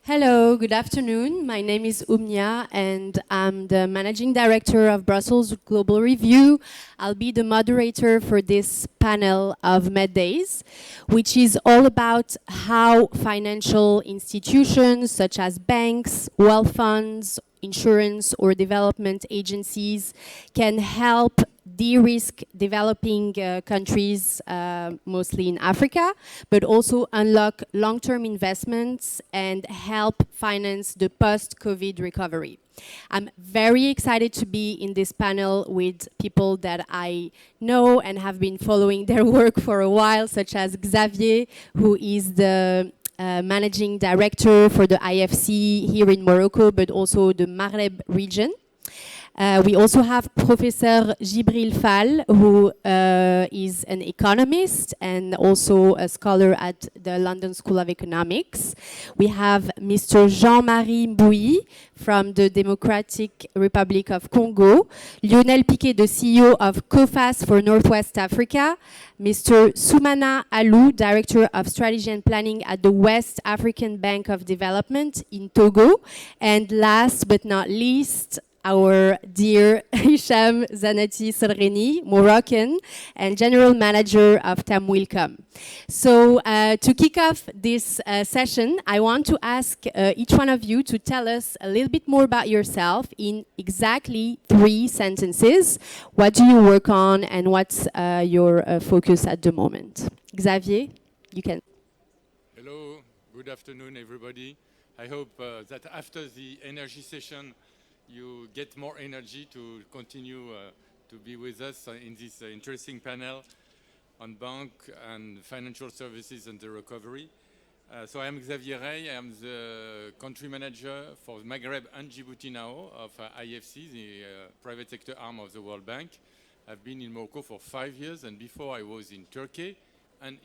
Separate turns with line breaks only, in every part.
Hello, good afternoon. My name is Umnia and I'm the Managing Director of Brussels Global Review. I'll be the moderator for this panel of MedDays, which is all about how financial institutions such as banks, wealth funds, insurance or development agencies can help de-risk developing countries, mostly in Africa, but also unlock long-term investments and help finance the post-COVID recovery. I'm very excited to be in this panel with people that I know and have been following their work for a while, such as Xavier, who is the Managing Director for the IFC here in Morocco, but also the Maghreb region. We also have Professor Djibril Fall, who is an economist and also a scholar at the London School of Economics. We have Mr. Jean-Marie Mbouyi from the Democratic Republic of Congo, Lionel Piquet, the CEO of COFAS for Northwest Africa, Mr. Soumana Alou, Director of Strategy and Planning at the West African Bank of Development in Togo, and last but not least, our dear Hicham Zanati Salreni, Moroccan, and General Manager of Tamwilcom. So to kick off this session, I want to ask each one of you to tell us a little bit more about yourself in exactly 3 sentences. What do you work on and what's your focus at the moment? Xavier, you can.
Hello, good afternoon everybody. I hope that after the energy session you get more energy to continue to be with us in this interesting panel on bank and financial services and the recovery. So I am Xavier Rey. I am the country manager for Maghreb and Djibouti now of IFC, the private sector arm of the World Bank. I've been in Morocco for 5 years, and before I was in Turkey and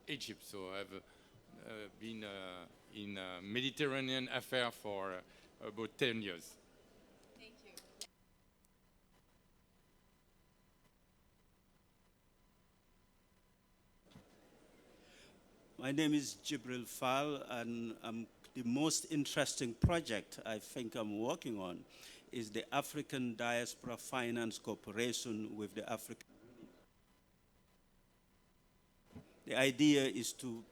Egypt. So I've been in Mediterranean affairs for about 10 years.
My name is Djibril Fall, and the most interesting project I think I'm working on is the African Diaspora Finance Corporation with the African. The idea is to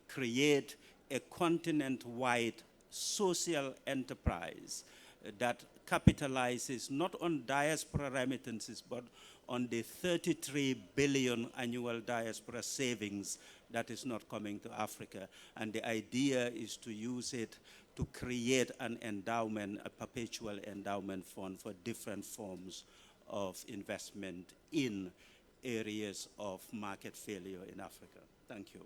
create a continent-wide social enterprise that capitalizes not on diaspora remittances, but on the 33 billion annual diaspora savings that is not coming to Africa. And the idea is to use it to create an endowment, a perpetual endowment fund for different forms of investment in areas of market failure in Africa. Thank you.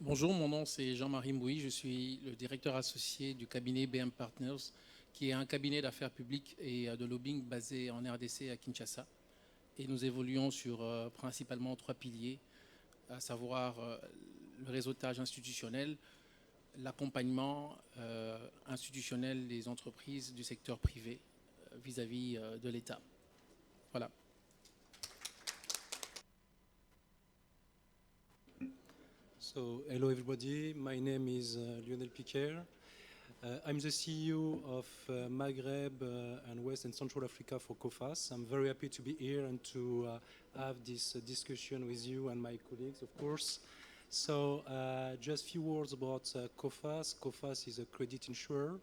Bonjour, mon nom c'est Jean-Marie Mbouyi, je suis le directeur associé du cabinet BM Partners, qui est un cabinet d'affaires publiques et de lobbying basé en RDC à Kinshasa. Et nous évoluons sur principalement 3 piliers, à savoir le réseautage institutionnel, l'accompagnement institutionnel des entreprises du secteur privé vis-à-vis de l'État. Voilà.
So, hello everybody, my name is Lionel Piquet. I'm the CEO of Maghreb and West and Central Africa for COFAS. I'm very happy to be here and to have this discussion with you and my colleagues, of course. So, just a few words about COFAS. COFAS is a credit insurer.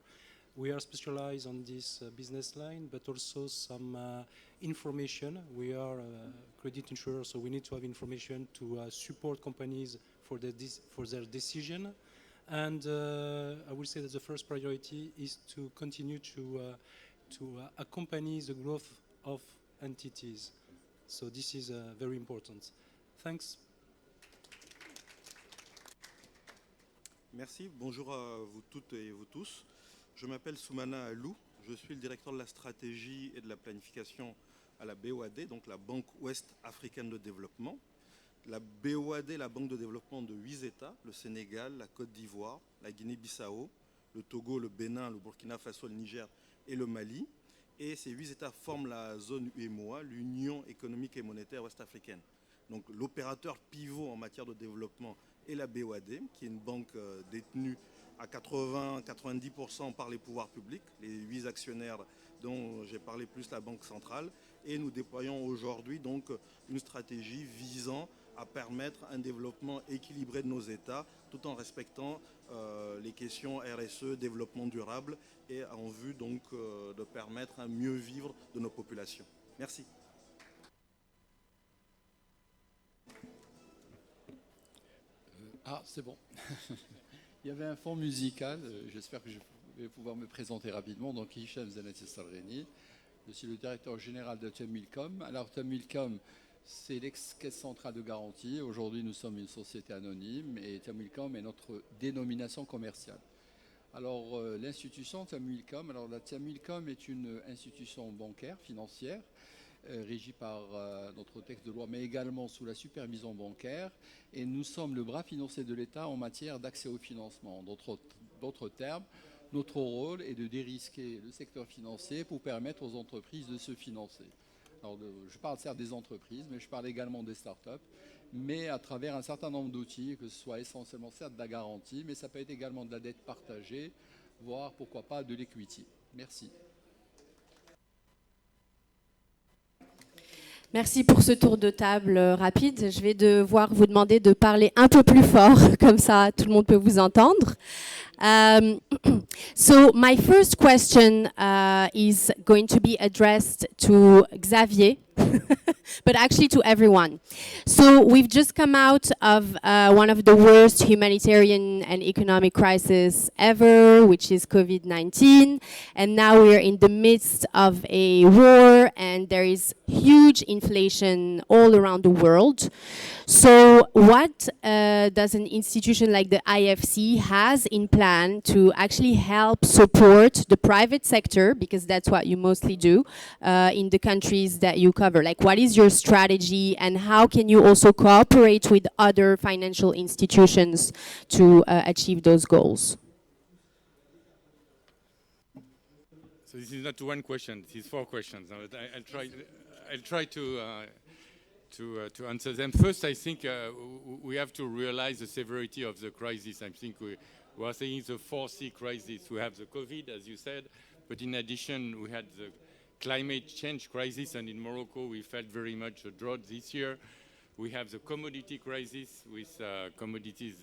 We are specialized on this business line, but also some information. We are a credit insurer, so we need to have information to support companies for their decision. And I will say that the first priority is to continue to accompany the growth of entities. So this is very important. Thanks.
Merci, bonjour à vous toutes et vous tous. Je m'appelle Soumana Alou, je suis le directeur de la stratégie et de la planification à la BOAD, donc la Banque Ouest Africaine de Développement. La BOAD, la Banque de développement de 8 États, le Sénégal, la Côte d'Ivoire, la Guinée-Bissau, le Togo, le Bénin, le Burkina Faso, le Niger et le Mali. Et ces 8 États forment la zone UEMOA, l'Union économique et monétaire ouest-africaine. Donc l'opérateur pivot en matière de développement est la BOAD, qui est une banque détenue à 80-90% par les pouvoirs publics, les 8 actionnaires dont j'ai parlé plus la Banque centrale. Et nous déployons aujourd'hui donc une stratégie visant à permettre un développement équilibré de nos États tout en respectant les questions RSE, développement durable et en vue donc de permettre un mieux vivre de nos populations. Merci.
Ah, c'est bon. Il y avait un fond musical. J'espère que je vais pouvoir me présenter rapidement. Donc, Hicham Zenetti Salreni. Je suis le directeur général de Temilcom. Alors, Temilcom, c'est l'ex-caisse centrale de garantie. Aujourd'hui, nous sommes une société anonyme et Temilcom est notre dénomination commerciale. Alors, l'institution Temilcom, alors la Temilcom est une institution bancaire, financière, régie par notre texte de loi, mais également sous la supervision bancaire. Et nous sommes le bras financier de l'État en matière d'accès au financement. D'autres termes, notre rôle est de dérisquer le secteur financier pour permettre aux entreprises de se financer. Alors, je parle certes des entreprises, mais je parle également des startups, mais à travers un certain nombre d'outils, que ce soit essentiellement certes de la garantie, mais ça peut être également de la dette partagée, voire pourquoi pas de l'equity. Merci.
Merci pour ce tour de table rapide. Je vais devoir vous demander de parler un peu plus fort, comme ça tout le monde peut vous entendre. So my first question is going to be addressed to Xavier, but actually to everyone. So we've just come out of one of the worst humanitarian and economic crises ever, which is COVID-19, and now we're in the midst of a war, and there is huge inflation all around the world. So what does an institution like the IFC has in plan to actually help support the private sector, because that's what you mostly do in the countries that you cover? Like, what is your strategy, and how can you also cooperate with other financial institutions to achieve those goals?
So this is not one question, this is 4 questions. I'll try to answer them. First, I think we have to realize the severity of the crisis. I think we are saying the 4C crisis. We have the COVID, as you said, but in addition, we had the climate change crisis, and in Morocco, we felt very much a drought this year. We have the commodity crisis with commodities,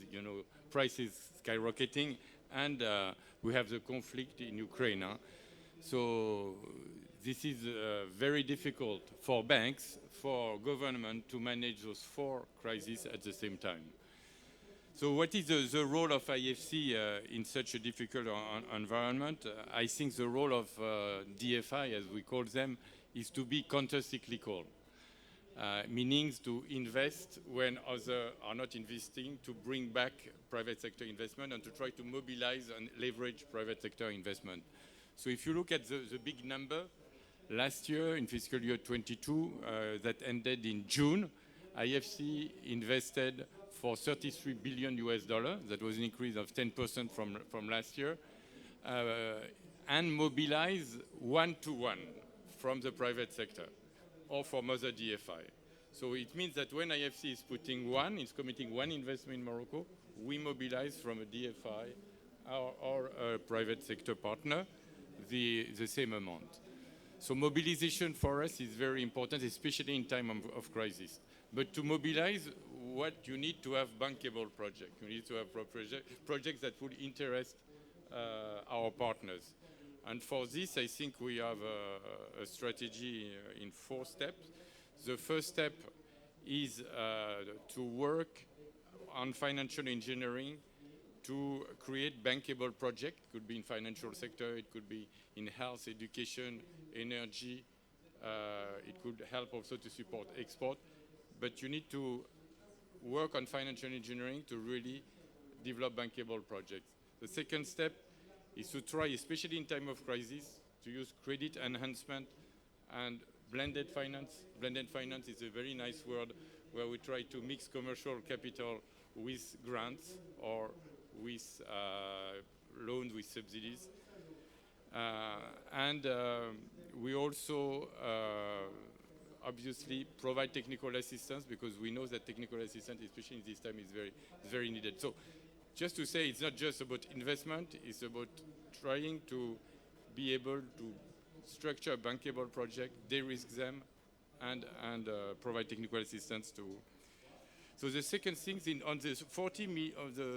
prices skyrocketing, and we have the conflict in Ukraine. So this is very difficult for banks, for government to manage those 4 crises at the same time. So what is the role of IFC in such a difficult environment? I think the role of DFI, as we call them, is to be counter-cyclical, meaning to invest when others are not investing, to bring back private sector investment and to try to mobilize and leverage private sector investment. So if you look at the big number, last year, in fiscal year 22, that ended in June, IFC invested for $33 billion. That was an increase of 10% from last year, and mobilized 1-to-1 from the private sector or from other DFI. So it means that when IFC is committing one investment in Morocco, we mobilize from a DFI or a private sector partner the same amount. So mobilization for us is very important, especially in time of crisis. But to mobilize, what you need to have bankable projects. You need to have projects that would interest our partners. And for this, I think we have a strategy in 4 steps. The first step is to work on financial engineering to create bankable projects. It could be in financial sector, it could be in health, education, energy. It could help also to support export. But you need to work on financial engineering to really develop bankable projects. The second step is to try, especially in time of crisis, to use credit enhancement and blended finance. Blended finance is a very nice word where we try to mix commercial capital with grants or with loans with subsidies. And we also obviously provide technical assistance, because we know that technical assistance, especially in this time, is very needed. So just to say, it's not just about investment, it's about trying to be able to structure a bankable project, de-risk them, and provide technical assistance to. So the second thing, on the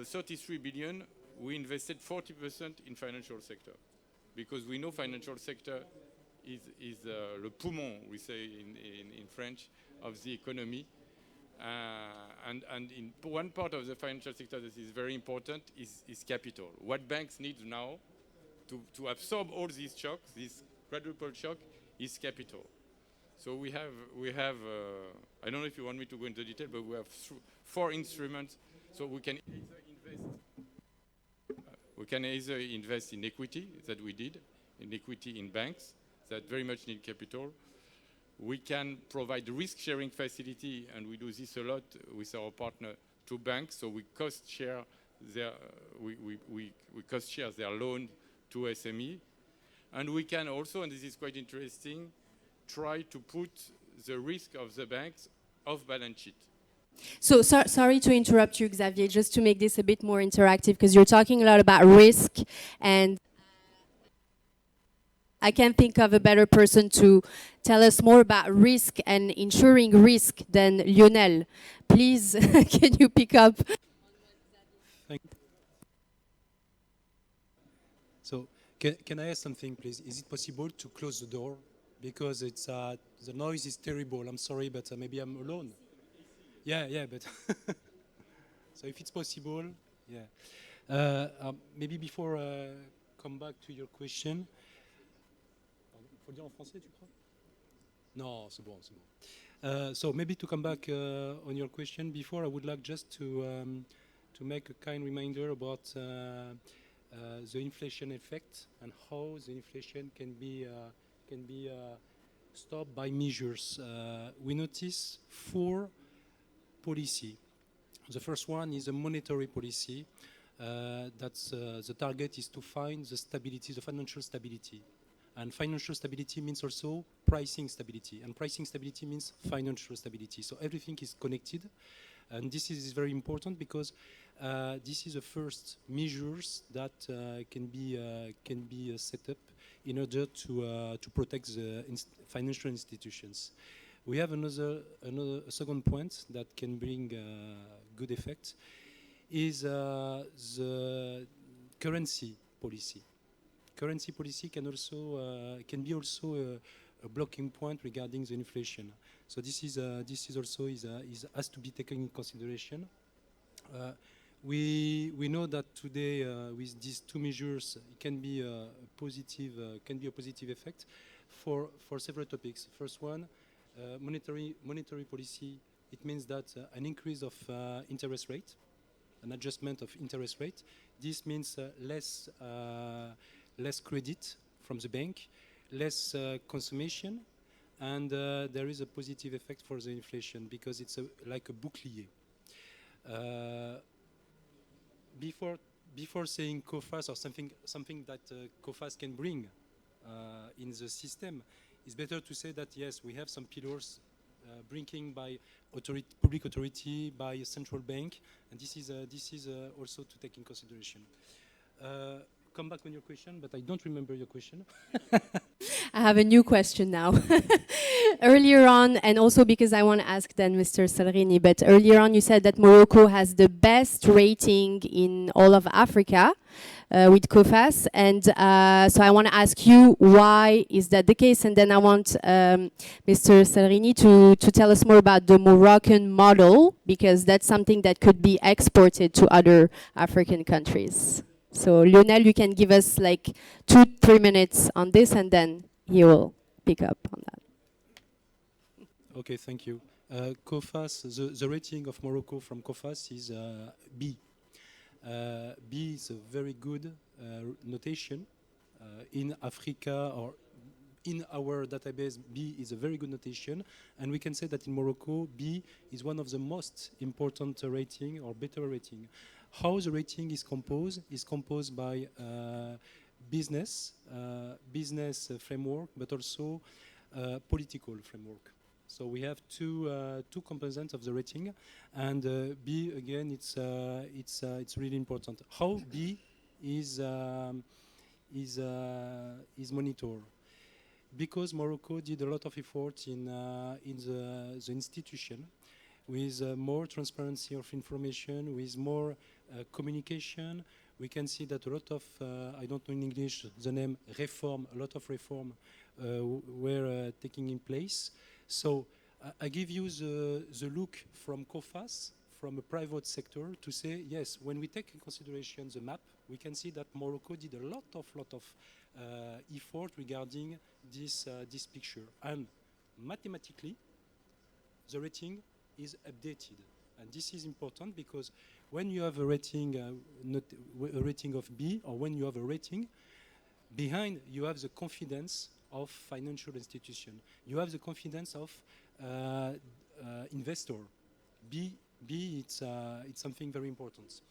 33 billion, we invested 40% in financial sector, because we know financial sector is le poumon, we say in French, of the economy. And in one part of the financial sector that is very important is capital. What banks need now to absorb all these shocks, this quadruple shock, is capital. So we have I don't know if you want me to go into detail, but we have 4 instruments. So we can either invest in equity, that we did, in equity in banks that very much need capital. We can provide risk-sharing facility, and we do this a lot with our partner, to banks. So we cost share their loan to SME, and we can also, and this is quite interesting, try to put the risk of the banks off balance sheet.
So sorry to interrupt you, Xavier, just to make this a bit more interactive, because you're talking a lot about risk, and I can't think of a better person to tell us more about risk and insuring risk than Lionel. Please, can you pick up?
So, can I ask something, please? Is it possible to close the door? Because it's the noise is terrible. I'm sorry, but maybe I'm alone. Yeah, but so if it's possible, yeah. Maybe before come back to your question. Faut le dire en français, tu crois? Non, c'est bon, c'est bon. So maybe to come back on your question before, I would like just to make a kind reminder about the inflation effect and how the inflation can be stopped by measures. We notice 4 policy. The first one is a monetary policy. That's the target is to find the stability, the financial stability. And financial stability means also pricing stability. And pricing stability means financial stability. So everything is connected. And this is very important because this is the first measures that can be set up in order to protect the financial institutions. We have another second point that can bring good effect is the currency policy. Currency policy can be also a blocking point regarding the inflation. So this has to be taken in consideration. We know that today with these 2 measures it can be a positive effect for several topics. First one, monetary policy. It means that an increase of interest rate, an adjustment of interest rate. This means less credit from the bank, less consumption, and there is a positive effect for the inflation because it's like a bouclier. Before saying COFAS or something that COFAS can bring in the system, it's better to say that yes, we have some pillars bringing by public authority, by a central bank, and this is also to take in consideration. Come back on your question, but I don't remember your question.
I have a new question now. Earlier on, and also because I want to ask then Mr. Salrini, but earlier on you said that Morocco has the best rating in all of Africa with COFAS, and so I want to ask you why is that the case, and then I want Mr. Salrini to tell us more about the Moroccan model, because that's something that could be exported to other African countries. So Lionel, you can give us like 2-3 minutes on this, and then he will pick up on that.
Okay, thank you. COFAS, the rating of Morocco from COFAS is B. B is a very good notation in Africa, or in our database. B is a very good notation, and we can say that in Morocco, B is one of the most important rating or better rating. How the rating is composed by business framework, but also political framework. So we have two components of the rating, and B again, it's really important. How B is monitored, because Morocco did a lot of effort in the institution, with more transparency of information, with more communication. We can see that a lot of, I don't know in English the name, reform, a lot of reform were taking in place. So I give you the look from COFAS, from a private sector, to say, yes, when we take in consideration the map, we can see that Morocco did a lot of effort regarding this picture. And mathematically, the rating is updated. And this is important because when you have a rating, a rating of B, or when you have a rating, behind you have the confidence of financial institution. You have the confidence of investor. B, it's something very important.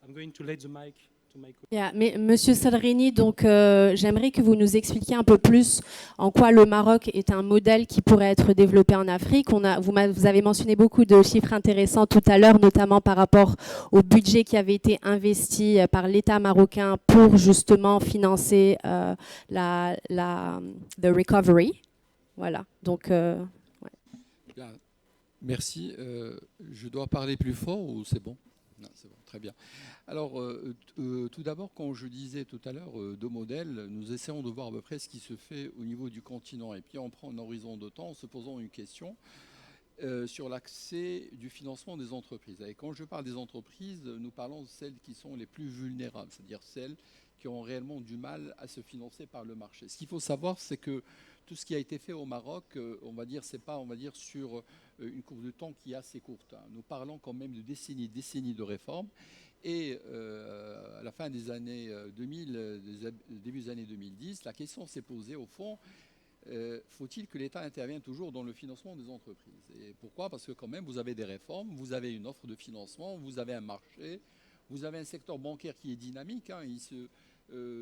I'm going to let the mic to my colleague.
Yeah, mais Monsieur Sadrini, donc j'aimerais que vous nous expliquiez un peu plus en quoi le Maroc est un modèle qui pourrait être développé en Afrique. Vous avez mentionné beaucoup de chiffres intéressants tout à l'heure, notamment par rapport au budget qui avait été investi par l'État marocain pour justement financer the recovery. Voilà, donc... ouais.
Bien, merci. Je dois parler plus fort ou c'est bon? Non, c'est bon, très bien. Alors, tout d'abord, quand je disais tout à l'heure deux modèles, nous essayons de voir à peu près ce qui se fait au niveau du continent. Et puis, on prend un horizon de temps en se posant une question sur l'accès du financement des entreprises. Et quand je parle des entreprises, nous parlons de celles qui sont les plus vulnérables, c'est-à-dire celles qui ont réellement du mal à se financer par le marché. Ce qu'il faut savoir, c'est que tout ce qui a été fait au Maroc, on va dire, c'est pas, on va dire, sur une courbe de temps qui est assez courte. Nous parlons quand même de décennies de réformes. Et à la fin des années 2000, début des années 2010, la question s'est posée au fond, faut-il que l'État intervienne toujours dans le financement des entreprises? Et pourquoi? Parce que quand même, vous avez des réformes, vous avez une offre de financement, vous avez un marché, vous avez un secteur bancaire qui est dynamique, hein, il se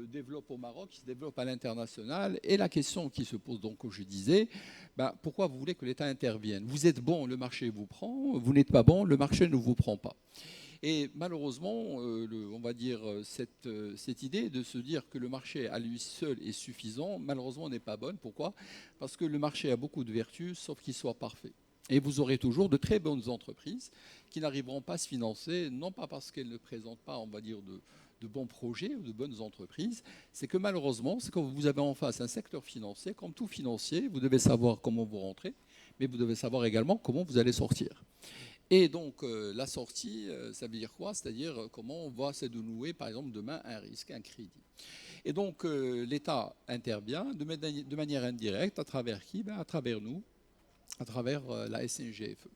développe au Maroc, il se développe à l'international. Et la question qui se pose, donc, comme je disais, pourquoi vous voulez que l'État intervienne? Vous êtes bon, le marché vous prend, vous n'êtes pas bon, le marché ne vous prend pas. Et malheureusement, on va dire cette idée de se dire que le marché à lui seul est suffisant, malheureusement n'est pas bonne. Pourquoi? Parce que le marché a beaucoup de vertus, sauf qu'il soit parfait. Et vous aurez toujours de très bonnes entreprises qui n'arriveront pas à se financer, non pas parce qu'elles ne présentent pas, on va dire, de bons projets ou de bonnes entreprises, c'est que malheureusement, c'est quand vous avez en face un secteur financier, comme tout financier, vous devez savoir comment vous rentrez, mais vous devez savoir également comment vous allez sortir. Et donc, la sortie, ça veut dire quoi? C'est-à-dire comment on va se dénouer, par exemple, demain, un risque, un crédit. Et donc, l'État intervient de manière indirecte, à travers qui? À travers nous, à travers la SNGFE.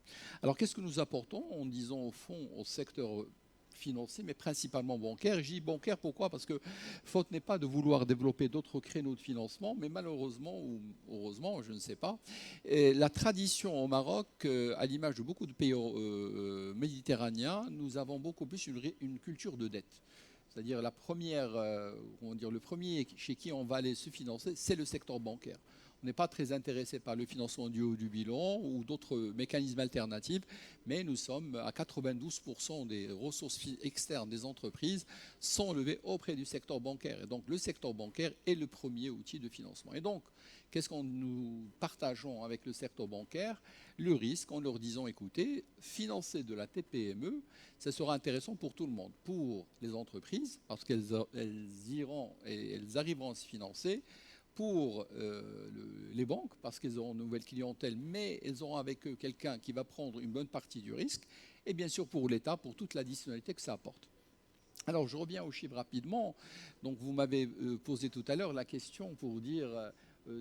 Alors, qu'est-ce que nous apportons en disant, au fond, au secteur financier, mais principalement bancaire? Je dis bancaire, pourquoi? Parce que faute n'est pas de vouloir développer d'autres créneaux de financement, mais malheureusement, ou heureusement, je ne sais pas, la tradition au Maroc, à l'image de beaucoup de pays méditerranéens, nous avons beaucoup plus une culture de dette. C'est-à-dire le premier chez qui on va aller se financer, c'est le secteur bancaire. On n'est pas très intéressé par le financement du haut du bilan ou d'autres mécanismes alternatifs, mais nous sommes à 92% des ressources externes des entreprises sont levées auprès du secteur bancaire. Et donc le secteur bancaire est le premier outil de financement. Et donc, qu'est-ce qu'on nous partageons avec le secteur bancaire? Le risque, en leur disant, écoutez, financer de la TPME, ça sera intéressant pour tout le monde, pour les entreprises, parce qu'elles iront et elles arriveront à se financer, pour les banques, parce qu'elles auront une nouvelle clientèle, mais elles auront avec eux quelqu'un qui va prendre une bonne partie du risque, et bien sûr pour l'État, pour toute l'additionnalité que ça apporte. Alors je reviens aux chiffres rapidement. Donc vous m'avez posé tout à l'heure la question pour dire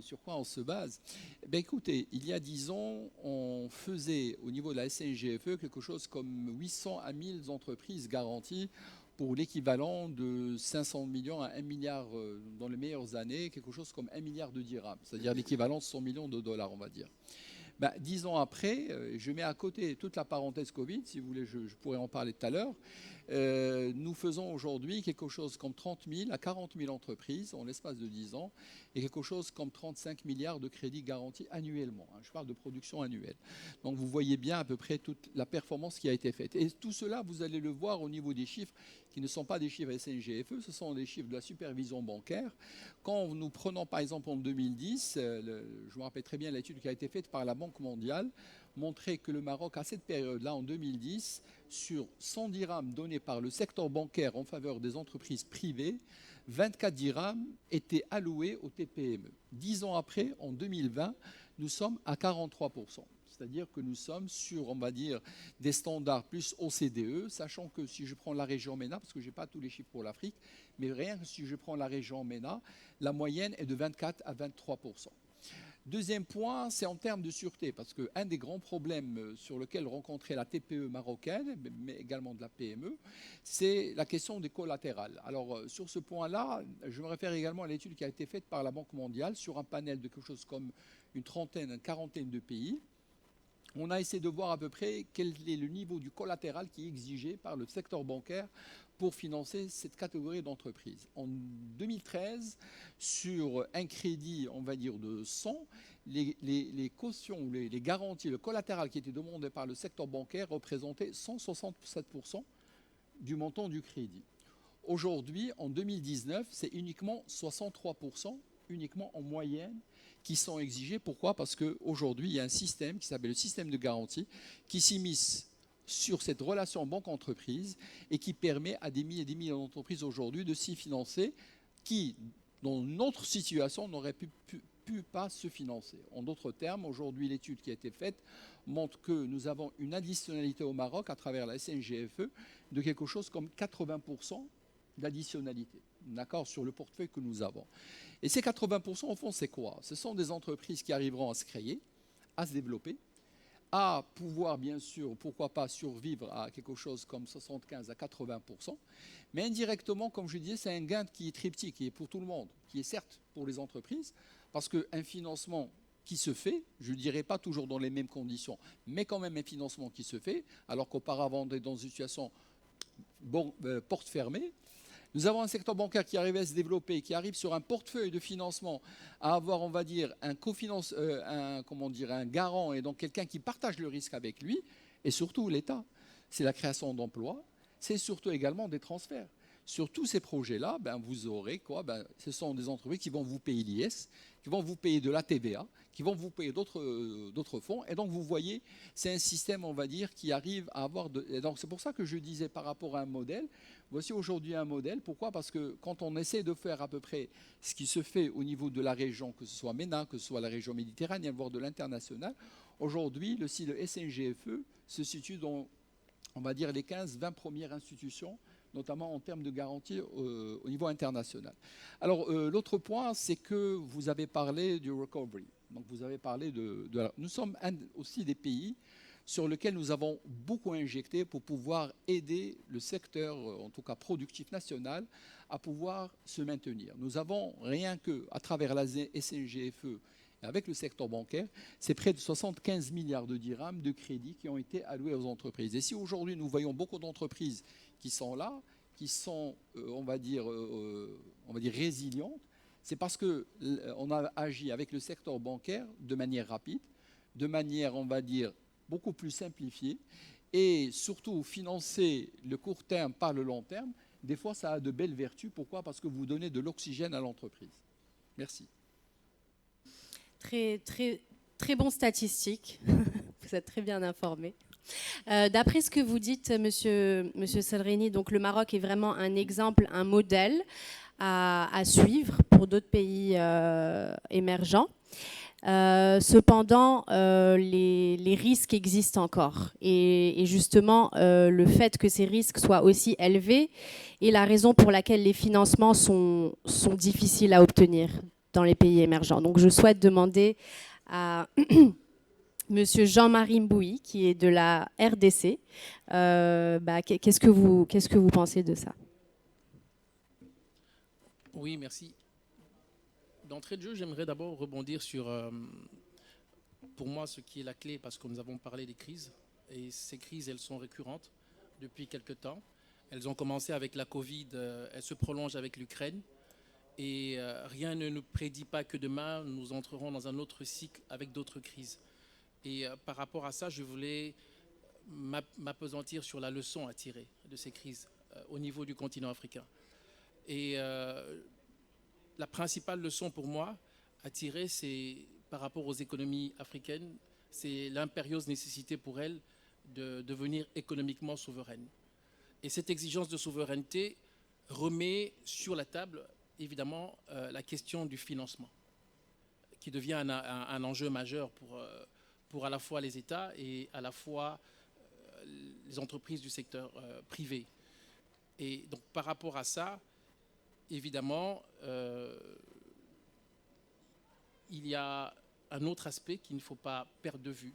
sur quoi on se base. Écoutez, il y a 10 ans, on faisait au niveau de la SNGFE quelque chose comme 800 à 1000 entreprises garanties pour l'équivalent de 500 millions à 1 milliard dans les meilleures années, quelque chose comme 1 milliard de dirhams, c'est-à-dire l'équivalent de 100 millions de dollars, on va dire. 10 ans après, je mets à côté toute la parenthèse Covid, si vous voulez, je pourrais en parler tout à l'heure, nous faisons aujourd'hui quelque chose comme 30 000 à 40 000 entreprises en l'espace de 10 ans et quelque chose comme 35 milliards de crédits garantis annuellement. Je parle de production annuelle. Donc vous voyez bien à peu près toute la performance qui a été faite. Et tout cela, vous allez le voir au niveau des chiffres qui ne sont pas des chiffres SNGFE, ce sont des chiffres de la supervision bancaire. Quand nous prenons par exemple en 2010, je me rappelle très bien l'étude qui a été faite par la Banque mondiale, montrait que le Maroc, à cette période-là, en 2010, sur 100 dirhams donnés par le secteur bancaire en faveur des entreprises privées, 24 dirhams étaient alloués aux TPME. 10 ans après, en 2020, nous sommes à 43%. C'est-à-dire que nous sommes sur, on va dire, des standards plus OCDE, sachant que si je prends la région MENA, parce que je n'ai pas tous les chiffres pour l'Afrique, mais rien que si je prends la région MENA, la moyenne est de 24 à 23%. Deuxième point, c'est en termes de sûreté, parce qu'un des grands problèmes sur lequel rencontrait la TPE marocaine, mais également de la PME, c'est la question des collatérales. Alors, sur ce point-là, je me réfère également à l'étude qui a été faite par la Banque mondiale sur un panel de quelque chose comme une quarantaine de pays. On a essayé de voir à peu près quel est le niveau du collatéral qui est exigé par le secteur bancaire pour financer cette catégorie d'entreprises. En 2013, sur un crédit, on va dire, de 100, les cautions, les garanties, le collatéral qui était demandé par le secteur bancaire représentait 167% du montant du crédit. Aujourd'hui, en 2019, c'est uniquement 63%, uniquement en moyenne, qui sont exigés. Pourquoi? Parce qu'aujourd'hui, il y a un système qui s'appelle le système de garantie qui s'immisce sur cette relation banque-entreprise et qui permet à des milliers et des milliers d'entreprises aujourd'hui de s'y financer qui, dans notre situation, n'auraient pu pas se financer. En d'autres termes, aujourd'hui, l'étude qui a été faite montre que nous avons une additionnalité au Maroc à travers la SNGFE de quelque chose comme 80% d'additionnalité, d'accord, sur le portefeuille que nous avons. Et ces 80%, au fond, c'est quoi? Ce sont des entreprises qui arriveront à se créer, à se développer, à pouvoir, bien sûr, pourquoi pas, survivre à quelque chose comme 75 à 80%, mais indirectement, comme je disais, c'est un gain qui est triptyque, qui est pour tout le monde, qui est certes pour les entreprises, parce qu'un financement qui se fait, je ne dirais pas toujours dans les mêmes conditions, mais quand même un financement qui se fait, alors qu'auparavant, on est dans une situation porte fermée. Nous avons un secteur bancaire qui arrive à se développer, qui arrive sur un portefeuille de financement à avoir, on va dire, un garant et donc quelqu'un qui partage le risque avec lui, et surtout l'État. C'est la création d'emplois, c'est surtout également des transferts. Sur tous ces projets-là, vous aurez quoi? Ce sont des entreprises qui vont vous payer l'IS, qui vont vous payer de la TVA, qui vont vous payer d'autres fonds. Et donc, vous voyez, c'est un système, on va dire, qui arrive à avoir... Et donc, c'est pour ça que je disais par rapport à un modèle, voici aujourd'hui un modèle. Pourquoi? Parce que quand on essaie de faire à peu près ce qui se fait au niveau de la région, que ce soit MENA, que ce soit la région méditerranéenne, voire de l'international, aujourd'hui, le SNGFE se situe dans, on va dire, les 15-20 premières institutions, notamment en termes de garantie au niveau international. Alors, l'autre point, c'est que vous avez parlé du recovery. Donc, vous avez parlé Nous sommes aussi des pays sur lesquels nous avons beaucoup injecté pour pouvoir aider le secteur, en tout cas productif national, à pouvoir se maintenir. Nous avons, rien qu'à travers la SNGFE, avec le secteur bancaire, c'est près de 75 milliards de dirhams de crédits qui ont été alloués aux entreprises. Et si aujourd'hui nous voyons beaucoup d'entreprises qui sont là, qui sont, on va dire résilientes, c'est parce qu'on a agi avec le secteur bancaire de manière rapide, de manière, on va dire, beaucoup plus simplifiée, et surtout financer le court terme par le long terme. Des fois, ça a de belles vertus. Pourquoi? Parce que vous donnez de l'oxygène à l'entreprise. Merci.
Très, très, très bon statistique. Vous êtes très bien informé. D'après ce que vous dites, Monsieur Salreni, donc le Maroc est vraiment un exemple, un modèle à suivre pour d'autres pays émergents. Cependant, les risques existent encore. Et justement, le fait que ces risques soient aussi élevés est la raison pour laquelle les financements sont difficiles à obtenir dans les pays émergents. Donc, je souhaite demander à Monsieur Jean-Marie Mbouy, qui est de la RDC, qu'est-ce que vous pensez de ça?
Oui, merci. D'entrée de jeu, j'aimerais d'abord rebondir sur, pour moi, ce qui est la clé, parce que nous avons parlé des crises, et ces crises, elles sont récurrentes depuis quelque temps. Elles ont commencé avec la Covid, elles se prolongent avec l'Ukraine. Et rien ne nous prédit pas que demain, nous entrerons dans un autre cycle avec d'autres crises. Et par rapport à ça, je voulais m'appesantir sur la leçon à tirer de ces crises au niveau du continent africain. Et la principale leçon pour moi à tirer, c'est par rapport aux économies africaines, c'est l'impérieuse nécessité pour elles de devenir économiquement souveraines. Et cette exigence de souveraineté remet sur la table, évidemment, la question du financement, qui devient un enjeu majeur pour à la fois les États et à la fois les entreprises du secteur privé. Et donc, par rapport à ça, évidemment, il y a un autre aspect qu'il ne faut pas perdre de vue.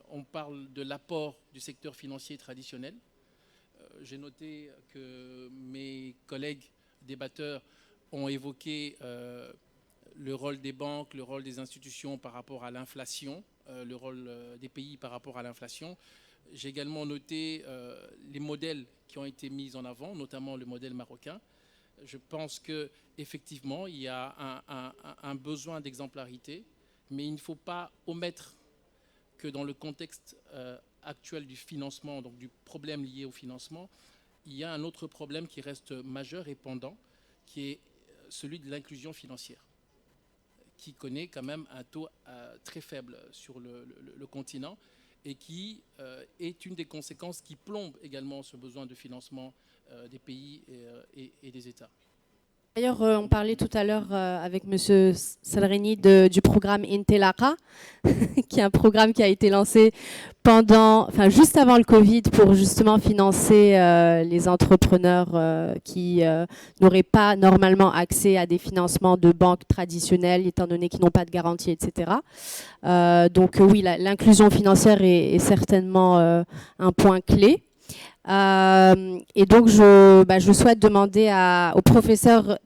On parle de l'apport du secteur financier traditionnel. J'ai noté que mes collègues débatteurs ont évoqué le rôle des banques, le rôle des institutions par rapport à l'inflation, le rôle des pays par rapport à l'inflation. J'ai également noté les modèles qui ont été mis en avant, notamment le modèle marocain. Je pense qu'effectivement, il y a un besoin d'exemplarité, mais il ne faut pas omettre que dans le contexte actuel du financement, donc du problème lié au financement, il y a un autre problème qui reste majeur et pendant, qui est celui de l'inclusion financière, qui connaît quand même un taux très faible sur le continent et qui est une des conséquences qui plombe également ce besoin de financement des pays et des États.
D'ailleurs, on parlait tout à l'heure avec M. Salrini du programme Intelaka, qui est un programme qui a été lancé juste avant le Covid pour justement financer les entrepreneurs qui n'auraient pas normalement accès à des financements de banques traditionnelles, étant donné qu'ils n'ont pas de garantie, etc. Donc oui, l'inclusion financière est certainement un point clé. Et donc, je souhaite demander au professeur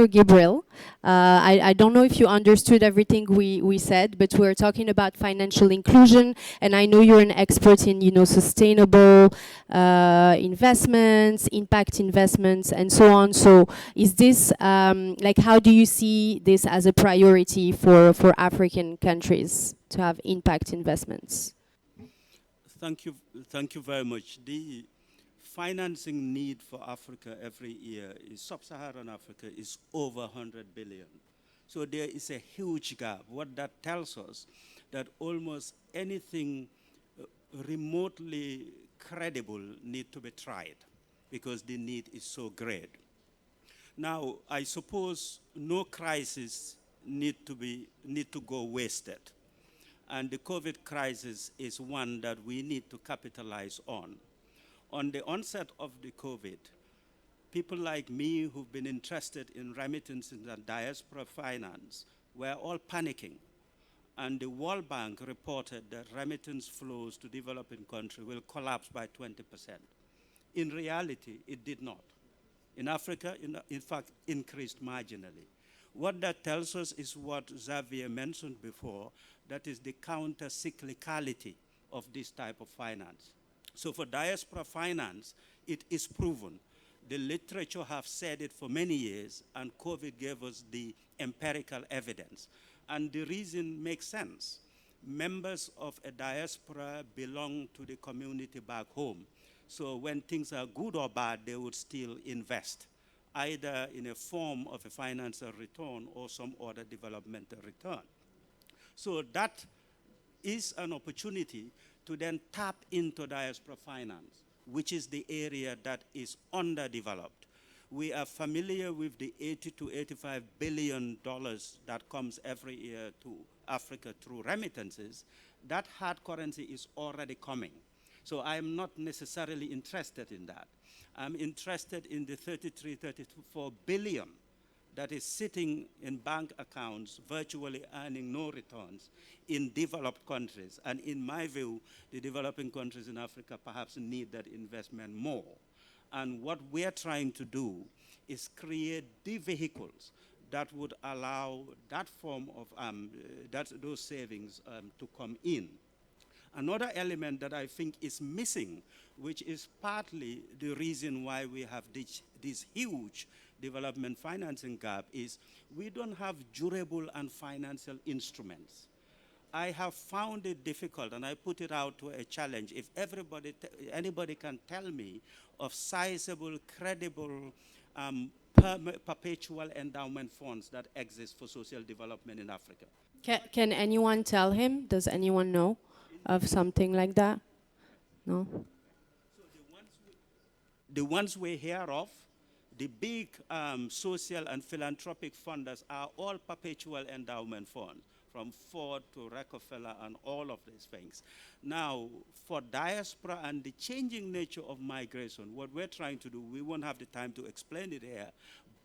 Gabriel. I don't know if you understood everything we said, but we're talking about financial inclusion, and I know you're an expert in, sustainable investments, impact investments, and so on. So, is this how do you see this as a priority for African countries to have impact investments?
Thank you very much. The financing need for Africa every year is sub-Saharan Africa is over 100 billion. So there is a huge gap. What that tells us that almost anything remotely credible need to be tried because the need is so great. Now, I suppose no crisis need to go wasted. And the COVID crisis is one that we need to capitalize on. On the onset of the COVID, people like me who've been interested in remittances and diaspora finance were all panicking. And the World Bank reported that remittance flows to developing countries will collapse by 20%. In reality, it did not. In Africa, in fact, increased marginally. What that tells us is what Xavier mentioned before, that is the counter-cyclicality of this type of finance. So for diaspora finance, it is proven. The literature have said it for many years, and COVID gave us the empirical evidence. And the reason makes sense. Members of a diaspora belong to the community back home. So when things are good or bad, they would still invest, either in a form of a financial return or some other developmental return. So that is an opportunity to then tap into diaspora finance, which is the area that is underdeveloped. We are familiar with the $80 to $85 billion that comes every year to Africa through remittances. That hard currency is already coming. So I'm not necessarily interested in that. I'm interested in the 34 billion that is sitting in bank accounts, virtually earning no returns in developed countries. And in my view, the developing countries in Africa perhaps need that investment more. And what we're trying to do is create the vehicles that would allow that form of those savings to come in. Another element that I think is missing, which is partly the reason why we have this huge development financing gap, is we don't have durable and financial instruments. I have found it difficult, and I put it out to a challenge. If anybody can tell me of sizable, credible, perpetual endowment funds that exist for social development in Africa.
Can anyone tell him? Does anyone know of something like that? No?
So the ones we hear of, the big social and philanthropic funders are all perpetual endowment funds, from Ford to Rockefeller and all of these things. Now, for diaspora and the changing nature of migration, what we're trying to do, we won't have the time to explain it here,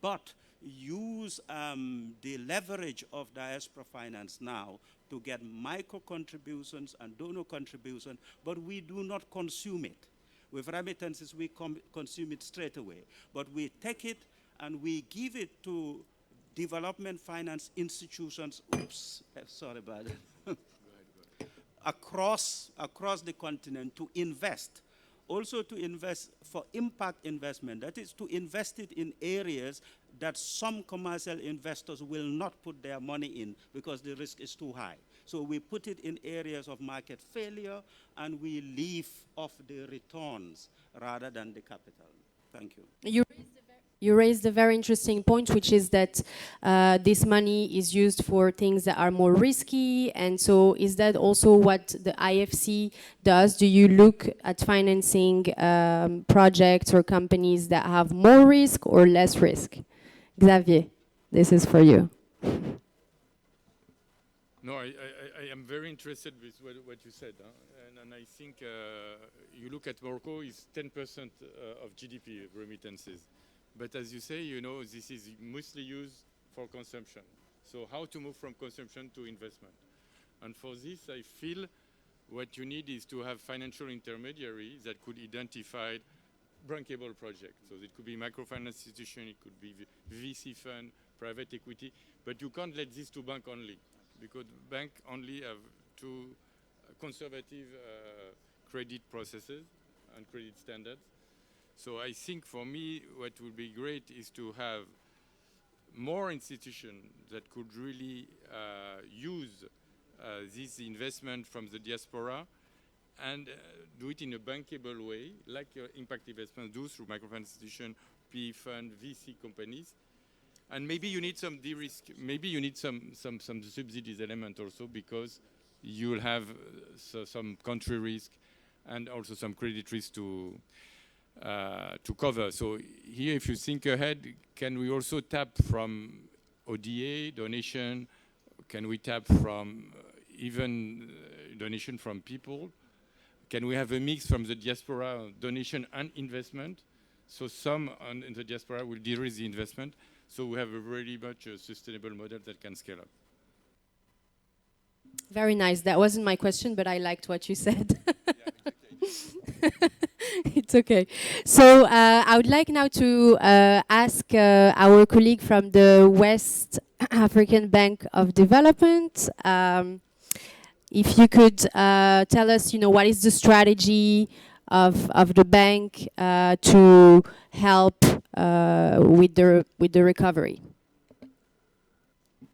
but use the leverage of diaspora finance now to get micro contributions and donor contributions, but we do not consume it. With remittances, we consume it straight away. But we take it and we give it to development finance institutions, sorry about it, across the continent to invest. Also to invest for impact investment, that is to invest it in areas that some commercial investors will not put their money in because the risk is too high. So we put it in areas of market failure and we leave off the returns rather than the capital. Thank you.
You raised a very interesting point, which is that this money is used for things that are more risky. And so is that also what the IFC does? Do you look at financing projects or companies that have more risk or less risk? Xavier, this is for you.
No, I am very interested with what you said. And I think you look at Morocco, it's 10% of GDP remittances. But as you say, you know, this is mostly used for consumption. So how to move from consumption to investment? And for this, I feel what you need is to have financial intermediaries that could identify bankable projects. So it could be microfinance institution, it could be VC fund, private equity, but you can't let this to bank only, because bank only have too conservative credit processes and credit standards. So I think for me, what would be great is to have more institutions that could really use this investment from the diaspora and do it in a bankable way, like impact investments do through microfinance institution, PE fund, VC companies. And maybe you need some de-risk, maybe you need some subsidies element also, because you will have some country risk and also some credit risk to cover. So here, if you think ahead, can we also tap from ODA donation? Can we tap from even donation from people? Can we have a mix from the diaspora donation and investment? So some in the diaspora will de-risk the investment. So we have a very much sustainable model that can scale up.
Very nice. That wasn't my question, but I liked what you said. It's okay. So I would like now to ask our colleague from the West African Bank of Development, if you could tell us, what is the strategy of the bank to help with the recovery?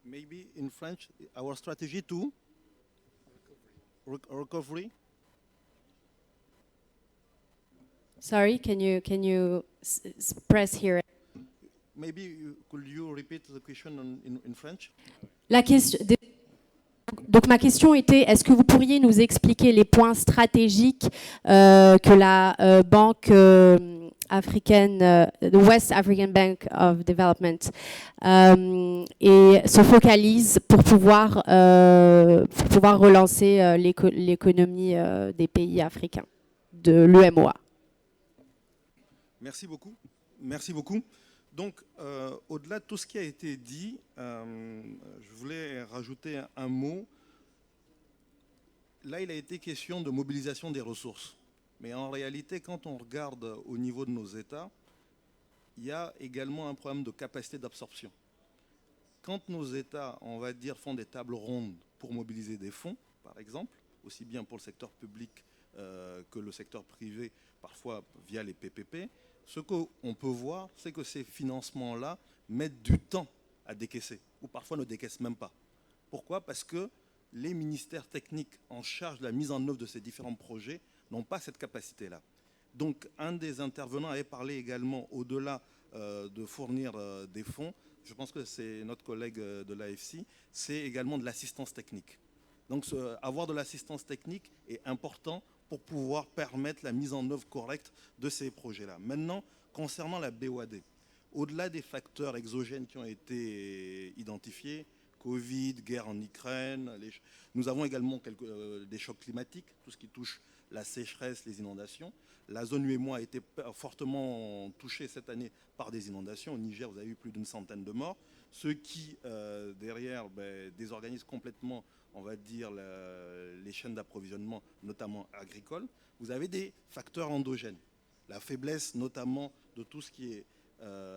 Maybe in French, our strategy to recovery.
Sorry, can you press here?
Maybe could you repeat the question in French?
La question. Donc ma question était, est-ce que vous pourriez nous expliquer les points stratégiques que la banque africaine, the West African Bank of Development, et se focalise pour pouvoir relancer l'économie des pays africains, de l'UMOA?
Merci beaucoup. Merci beaucoup. Donc, au-delà de tout ce qui a été dit, je voulais rajouter un mot. Là, il a été question de mobilisation des ressources. Mais en réalité, quand on regarde au niveau de nos États, il y a également un problème de capacité d'absorption. Quand nos États, on va dire, font des tables rondes pour mobiliser des fonds, par exemple, aussi bien pour le secteur public que le secteur privé, parfois via les PPP. Ce qu'on peut voir, c'est que ces financements-là mettent du temps à décaisser, ou parfois ne décaissent même pas. Pourquoi? Parce que les ministères techniques en charge de la mise en œuvre de ces différents projets n'ont pas cette capacité-là. Donc, un des intervenants avait parlé également, au-delà de fournir des fonds, je pense que c'est notre collègue de l'AFC, c'est également de l'assistance technique. Donc, avoir de l'assistance technique est important pour pouvoir permettre la mise en œuvre correcte de ces projets-là. Maintenant, concernant la BOAD, au-delà des facteurs exogènes qui ont été identifiés, Covid, guerre en Ukraine, nous avons également des chocs climatiques, tout ce qui touche la sécheresse, les inondations. La zone UEMOA a été fortement touchée cette année par des inondations. Au Niger, vous avez eu plus d'une centaine de morts. Ce qui, derrière, désorganise complètement, on va dire, les chaînes d'approvisionnement, notamment agricoles. Vous avez des facteurs endogènes. La faiblesse, notamment, de tout ce qui est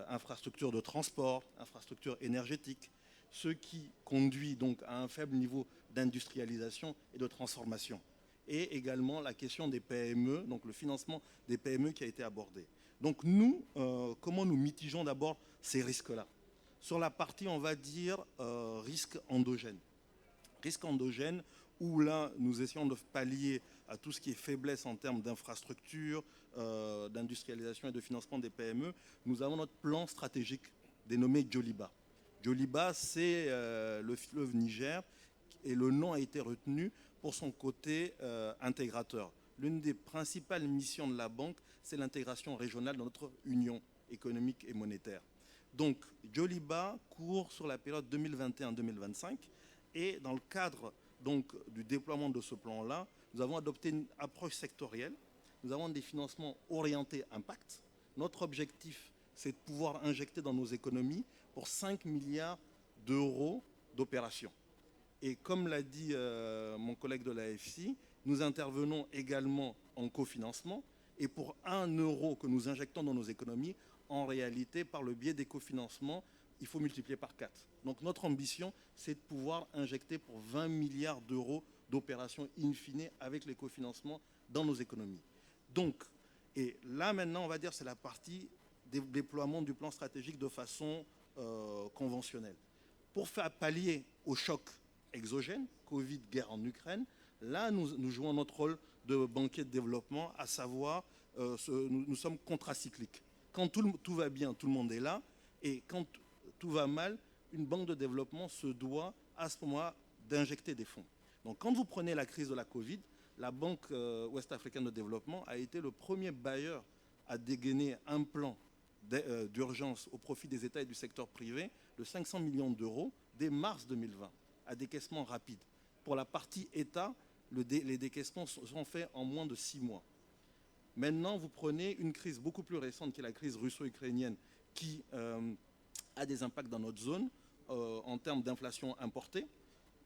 infrastructure de transport, infrastructure énergétique, ce qui conduit donc à un faible niveau d'industrialisation et de transformation. Et également la question des PME, donc le financement des PME qui a été abordé. Donc nous, comment nous mitigeons d'abord ces risques-là? Sur la partie, on va dire, risque endogène. Risque endogène où là, nous essayons de pallier à tout ce qui est faiblesse en termes d'infrastructure, d'industrialisation et de financement des PME. Nous avons notre plan stratégique dénommé Djoliba. Djoliba, c'est le fleuve Niger et le nom a été retenu pour son côté intégrateur. L'une des principales missions de la banque, c'est l'intégration régionale dans notre union économique et monétaire. Donc, Djoliba court sur la période 2021-2025 et dans le cadre donc, du déploiement de ce plan-là, nous avons adopté une approche sectorielle. Nous avons des financements orientés impact. Notre objectif, c'est de pouvoir injecter dans nos économies pour 5 milliards d'euros d'opérations. Et comme l'a dit mon collègue de l'AFC, nous intervenons également en cofinancement. Et pour 1 euro que nous injectons dans nos économies, en réalité, par le biais des cofinancements, il faut multiplier par 4. Donc notre ambition, c'est de pouvoir injecter pour 20 milliards d'euros d'opérations in fine avec les cofinancements dans nos économies. Donc, et là maintenant, on va dire c'est la partie des déploiements du plan stratégique de façon conventionnelle. Pour faire pallier au choc exogène, Covid, guerre en Ukraine, là nous jouons notre rôle de banquier de développement, à savoir nous sommes contracycliques. Quand tout va bien, tout le monde est là, et quand tout va mal, une banque de développement se doit à ce moment-là d'injecter des fonds. Donc quand vous prenez la crise de la Covid, la Banque ouest-africaine de développement a été le premier bailleur à dégainer un plan d'urgence au profit des États et du secteur privé de 500 millions d'euros dès mars 2020, à décaissement rapide. Pour la partie État, les décaissements sont faits en moins de 6 mois. Maintenant, vous prenez une crise beaucoup plus récente qui est la crise russo-ukrainienne qui a des impacts dans notre zone en termes d'inflation importée.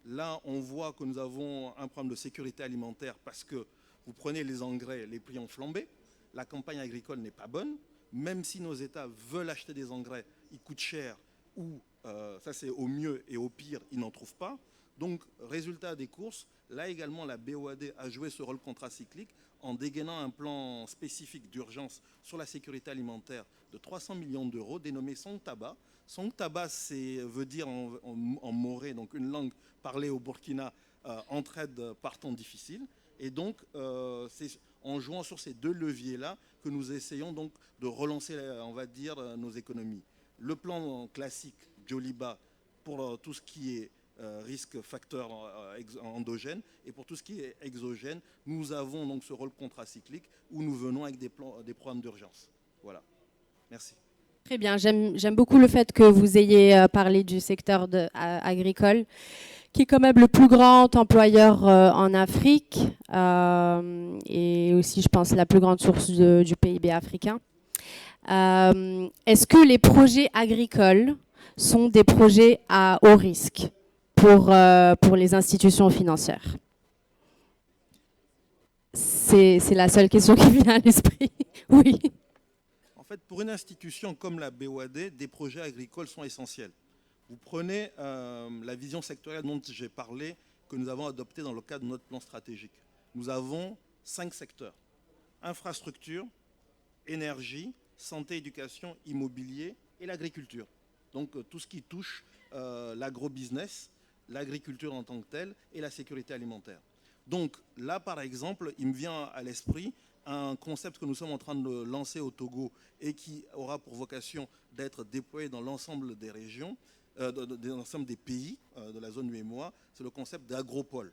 Là, on voit que nous avons un problème de sécurité alimentaire parce que vous prenez les engrais, les prix ont flambé, la campagne agricole n'est pas bonne, même si nos États veulent acheter des engrais, ils coûtent cher ou, ça c'est au mieux et au pire, ils n'en trouvent pas. Donc, résultat des courses, là également la BOAD a joué ce rôle contracyclique en dégainant un plan spécifique d'urgence sur la sécurité alimentaire de 300 millions d'euros dénommé Songtaba. Songtaba veut dire en moré, donc une langue parlée au Burkina, entraide par temps difficile. Et donc, c'est en jouant sur ces deux leviers-là que nous essayons donc de relancer, on va dire, nos économies. Le plan classique Djoliba pour tout ce qui est risque facteur endogène et pour tout ce qui est exogène, nous avons donc ce rôle contracyclique où nous venons avec des programmes d'urgence. Voilà. Merci.
Très bien, j'aime beaucoup le fait que vous ayez parlé du secteur agricole, qui est quand même le plus grand employeur en Afrique et aussi, je pense, la plus grande source du PIB africain. Est-ce que les projets agricoles sont des projets à haut risque pour les institutions financières? C'est la seule question qui vient à l'esprit. Oui.
En fait, pour une institution comme la BOAD, des projets agricoles sont essentiels. Vous prenez la vision sectorielle dont j'ai parlé que nous avons adoptées dans le cadre de notre plan stratégique. Nous avons 5 secteurs. Infrastructure, énergie, santé, éducation, immobilier et l'agriculture. Donc tout ce qui touche l'agro-business, l'agriculture en tant que telle et la sécurité alimentaire. Donc là, par exemple, il me vient à l'esprit un concept que nous sommes en train de lancer au Togo et qui aura pour vocation d'être déployé dans l'ensemble des régions, dans l'ensemble des pays de la zone UEMOA, c'est le concept d'agropole.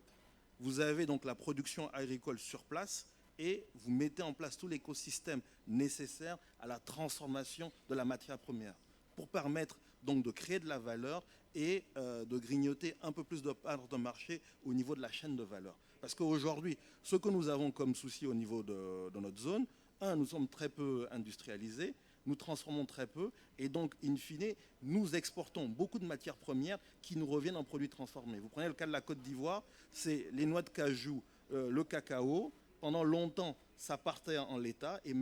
Vous avez donc la production agricole sur place et vous mettez en place tout l'écosystème nécessaire à la transformation de la matière première pour permettre donc de créer de la valeur et de grignoter un peu plus de parts de marché au niveau de la chaîne de valeur. Parce qu'aujourd'hui, ce que nous avons comme souci au niveau de notre zone, nous sommes très peu industrialisés, nous transformons très peu et donc, in fine, nous exportons beaucoup de matières premières qui nous reviennent en produits transformés. Vous prenez le cas de la Côte d'Ivoire, c'est les noix de cajou, le cacao. Pendant longtemps, ça partait en l'état et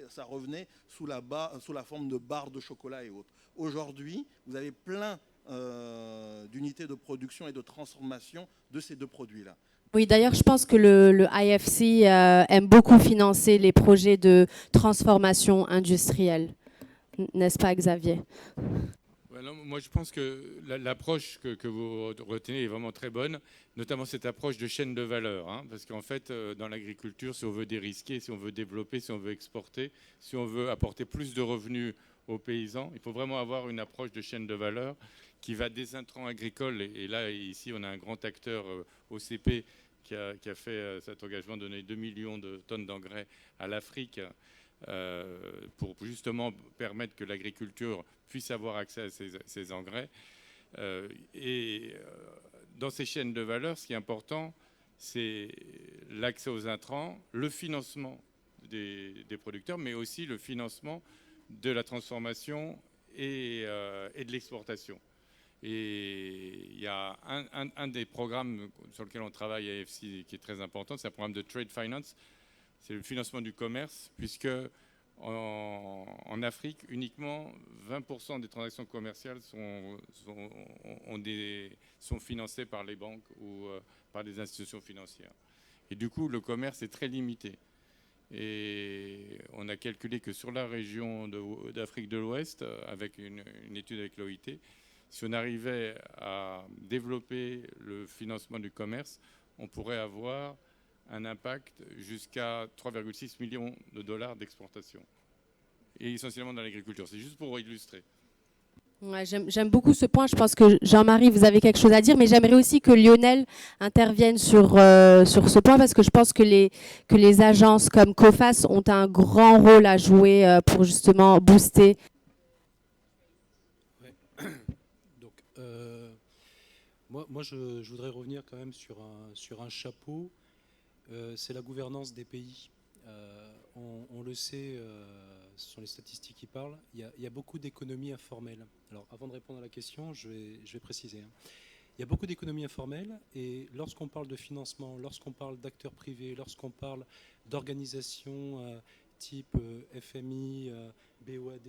ça revenait sous la forme de barres de chocolat et autres. Aujourd'hui, vous avez plein d'unités de production et de transformation de ces deux produits-là.
Oui, d'ailleurs, je pense que le IFC aime beaucoup financer les projets de transformation industrielle. N'est-ce pas, Xavier?
Voilà, moi, je pense que l'approche que vous retenez est vraiment très bonne, notamment cette approche de chaîne de valeur. Hein, parce qu'en fait, dans l'agriculture, si on veut dérisquer, si on veut développer, si on veut exporter, si on veut apporter plus de revenus aux paysans, il faut vraiment avoir une approche de chaîne de valeur qui va des intrants agricoles. Et là, ici, on a un grand acteur, OCP, qui a fait cet engagement de donner 2 millions de tonnes d'engrais à l'Afrique pour justement permettre que l'agriculture puisse avoir accès à ces engrais. Dans ces chaînes de valeur, ce qui est important, c'est l'accès aux intrants, le financement des producteurs, mais aussi le financement de la transformation et de l'exportation. Et il y a un des programmes sur lequel on travaille à AFC qui est très important, c'est un programme de Trade Finance, c'est le financement du commerce, puisque en Afrique, uniquement 20% des transactions commerciales sont financées par les banques ou par des institutions financières. Et du coup, le commerce est très limité. Et on a calculé que sur la région d'Afrique de l'Ouest, avec une étude avec l'OIT, si on arrivait à développer le financement du commerce, on pourrait avoir un impact jusqu'à 3,6 millions de dollars d'exportation. Et essentiellement dans l'agriculture. C'est juste pour illustrer.
Ouais, j'aime beaucoup ce point. Je pense que Jean-Marie, vous avez quelque chose à dire, mais j'aimerais aussi que Lionel intervienne sur ce point parce que je pense que les agences comme COFAS ont un grand rôle à jouer pour justement booster.
Ouais. Donc, moi je voudrais revenir quand même sur un chapeau. C'est la gouvernance des pays. On le sait, ce sont les statistiques qui parlent, il y a beaucoup d'économies informelles. Alors avant de répondre à la question, je vais préciser. Il y a beaucoup d'économies informelles et lorsqu'on parle de financement, lorsqu'on parle d'acteurs privés, lorsqu'on parle d'organisations type FMI, BOAD,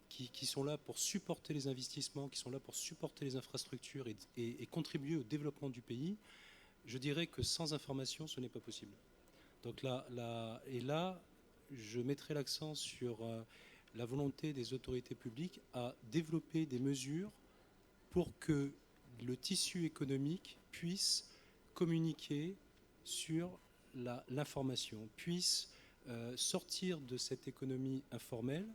qui sont là pour supporter les investissements, qui sont là pour supporter les infrastructures et contribuer au développement du pays, je dirais que sans information, ce n'est pas possible. Donc là, je mettrai l'accent sur la volonté des autorités publiques à développer des mesures pour que le tissu économique puisse communiquer sur l'information, puisse sortir de cette économie informelle,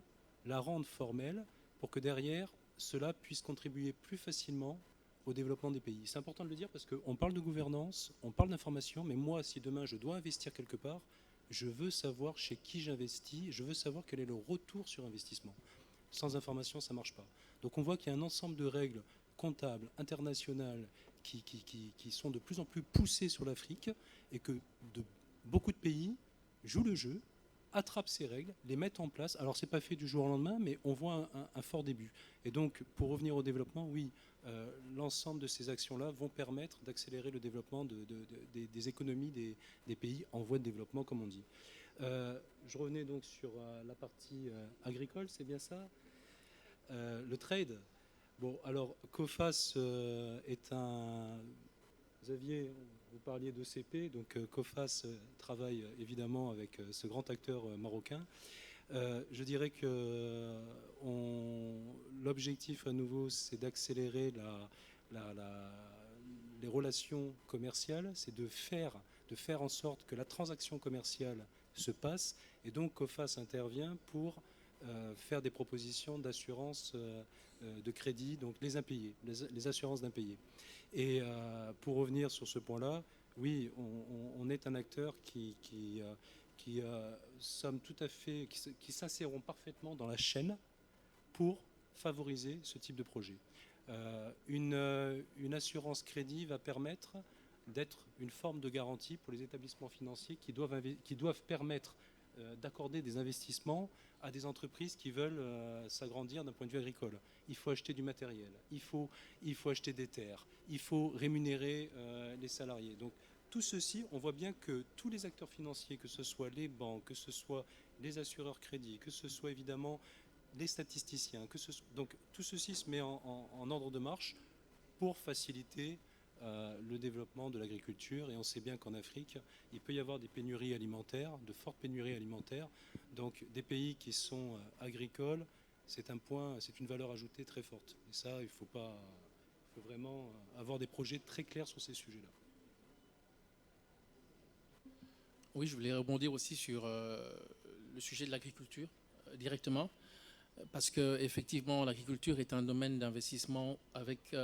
la rendre formelle, pour que derrière, cela puisse contribuer plus facilement au développement des pays. C'est important de le dire parce qu'on parle de gouvernance, on parle d'information, mais moi, si demain je dois investir quelque part, je veux savoir chez qui j'investis, je veux savoir quel est le retour sur investissement. Sans information, ça ne marche pas. Donc on voit qu'il y a un ensemble de règles comptables, internationales, qui sont de plus en plus poussées sur l'Afrique et que beaucoup de pays jouent le jeu, attrapent ces règles, les mettent en place. Alors ce n'est pas fait du jour au lendemain, mais on voit un fort début. Et donc pour revenir au développement, oui, l'ensemble de ces actions-là vont permettre d'accélérer le développement des économies des pays en voie de développement, comme on dit. Je revenais donc sur la partie agricole, c'est bien ça? Le trade. Bon, alors COFAS est Xavier, vous parliez d'ECP, donc COFAS travaille évidemment avec ce grand acteur marocain. Je dirais que l'objectif à nouveau, c'est d'accélérer les relations commerciales, c'est de faire en sorte que la transaction commerciale se passe, et donc COFAS intervient pour faire des propositions d'assurance de crédit, donc les impayés, les assurances d'impayés. Et pour revenir sur ce point-là, oui, on est un acteur qui sommes tout à fait, qui s'inséreront parfaitement dans la chaîne pour favoriser ce type de projet. Une assurance crédit va permettre d'être une forme de garantie pour les établissements financiers qui doivent permettre d'accorder des investissements à des entreprises qui veulent s'agrandir d'un point de vue agricole. Il faut acheter du matériel, il faut acheter des terres, il faut rémunérer les salariés. Donc tout ceci, on voit bien que tous les acteurs financiers, que ce soit les banques, que ce soit les assureurs crédits, que ce soit évidemment les statisticiens, donc tout ceci se met en ordre de marche pour faciliter le développement de l'agriculture. Et on sait bien qu'en Afrique, il peut y avoir des pénuries alimentaires, de fortes pénuries alimentaires. Donc des pays qui sont agricoles, c'est une valeur ajoutée très forte. Et ça, il faut vraiment avoir des projets très clairs sur ces sujets-là.
Oui, je voulais rebondir aussi sur le sujet de l'agriculture directement, parce que effectivement, l'agriculture est un domaine d'investissement avec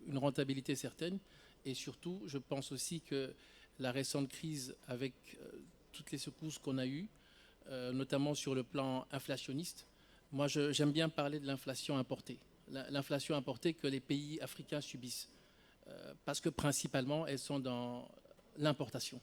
une rentabilité certaine, et surtout, je pense aussi que la récente crise, avec toutes les secousses qu'on a eues, notamment sur le plan inflationniste, moi j'aime bien parler de l'inflation importée, l'inflation importée que les pays africains subissent, parce que principalement, elles sont dans l'importation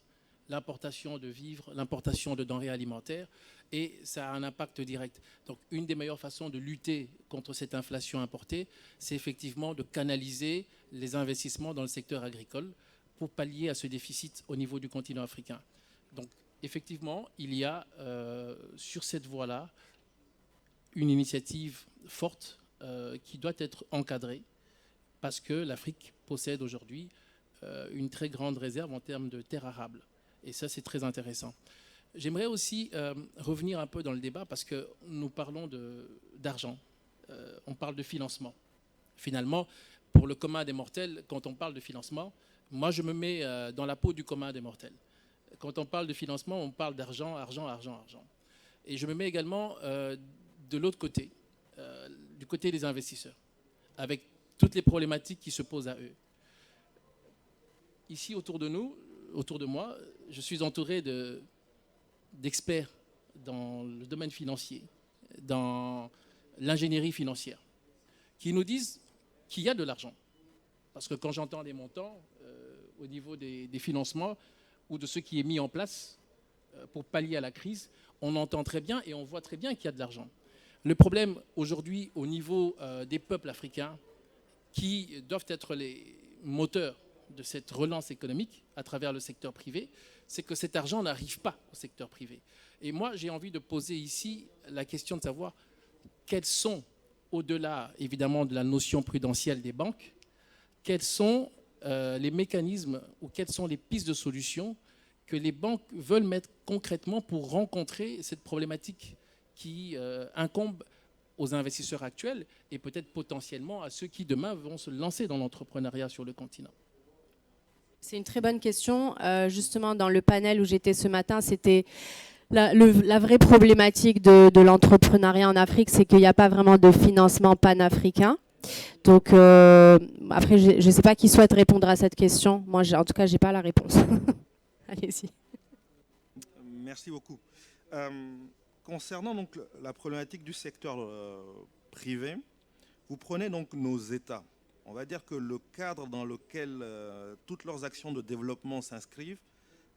de vivres, l'importation de denrées alimentaires, et ça a un impact direct. Donc une des meilleures façons de lutter contre cette inflation importée, c'est effectivement de canaliser les investissements dans le secteur agricole pour pallier à ce déficit au niveau du continent africain. Donc effectivement, il y a sur cette voie-là une initiative forte qui doit être encadrée, parce que l'Afrique possède aujourd'hui une très grande réserve en termes de terres arables. Et ça, c'est très intéressant. J'aimerais aussi revenir un peu dans le débat, parce que nous parlons d'argent, on parle de financement. Finalement, pour le commun des mortels, quand on parle de financement, moi je me mets dans la peau du commun des mortels. Quand on parle de financement, on parle d'argent, argent, argent, argent. Et je me mets également de l'autre côté, du côté des investisseurs, avec toutes les problématiques qui se posent à eux. Ici, autour de moi, je suis entouré d'experts dans le domaine financier, dans l'ingénierie financière, qui nous disent qu'il y a de l'argent. Parce que quand j'entends des montants au niveau des financements ou de ce qui est mis en place pour pallier à la crise, on entend très bien et on voit très bien qu'il y a de l'argent. Le problème aujourd'hui au niveau des peuples africains, qui doivent être les moteurs de cette relance économique à travers le secteur privé, c'est que cet argent n'arrive pas au secteur privé. Et moi, j'ai envie de poser ici la question de savoir quels sont, au-delà évidemment de la notion prudentielle des banques, quels sont les mécanismes ou quelles sont les pistes de solutions que les banques veulent mettre concrètement pour rencontrer cette problématique qui incombe aux investisseurs actuels et peut-être potentiellement à ceux qui demain vont se lancer dans l'entrepreneuriat sur le continent.
C'est une très bonne question. Justement, dans le panel où j'étais ce matin, c'était la vraie problématique de l'entrepreneuriat en Afrique, c'est qu'il n'y a pas vraiment de financement panafricain. Donc, après, je ne sais pas qui souhaite répondre à cette question. Moi, en tout cas, je n'ai pas la réponse. Allez-y.
Merci beaucoup. Concernant donc la problématique du secteur privé, vous prenez donc nos États. On va dire que le cadre dans lequel toutes leurs actions de développement s'inscrivent,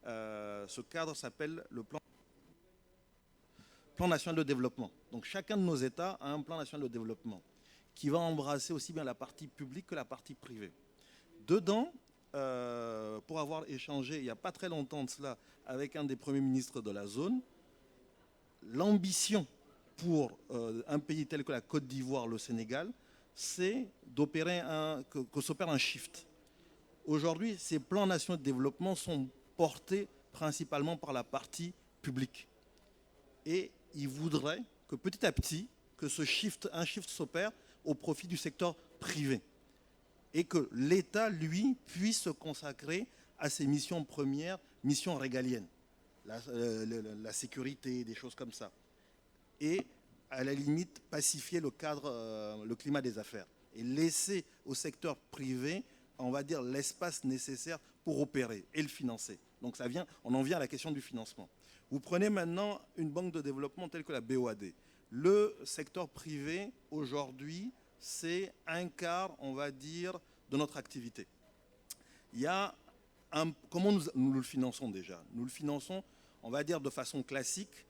ce cadre s'appelle le plan national de développement. Donc chacun de nos États a un plan national de développement qui va embrasser aussi bien la partie publique que la partie privée. Dedans, pour avoir échangé il n'y a pas très longtemps de cela avec un des premiers ministres de la zone, l'ambition pour un pays tel que la Côte d'Ivoire, le Sénégal, c'est d'opérer que s'opère un shift. Aujourd'hui, ces plans nationaux de développement sont portés principalement par la partie publique. Et ils voudraient que petit à petit, que un shift s'opère au profit du secteur privé. Et que l'État, lui, puisse se consacrer à ses missions premières, missions régaliennes. La sécurité, des choses comme ça. Et à la limite, pacifier le cadre, le climat des affaires. Et laisser au secteur privé, on va dire, l'espace nécessaire pour opérer et le financer. Donc on en vient à la question du financement. Vous prenez maintenant une banque de développement telle que la BOAD. Le secteur privé, aujourd'hui, c'est un quart, on va dire, de notre activité. Comment nous le finançons déjà? Nous le finançons, on va dire, de façon classique,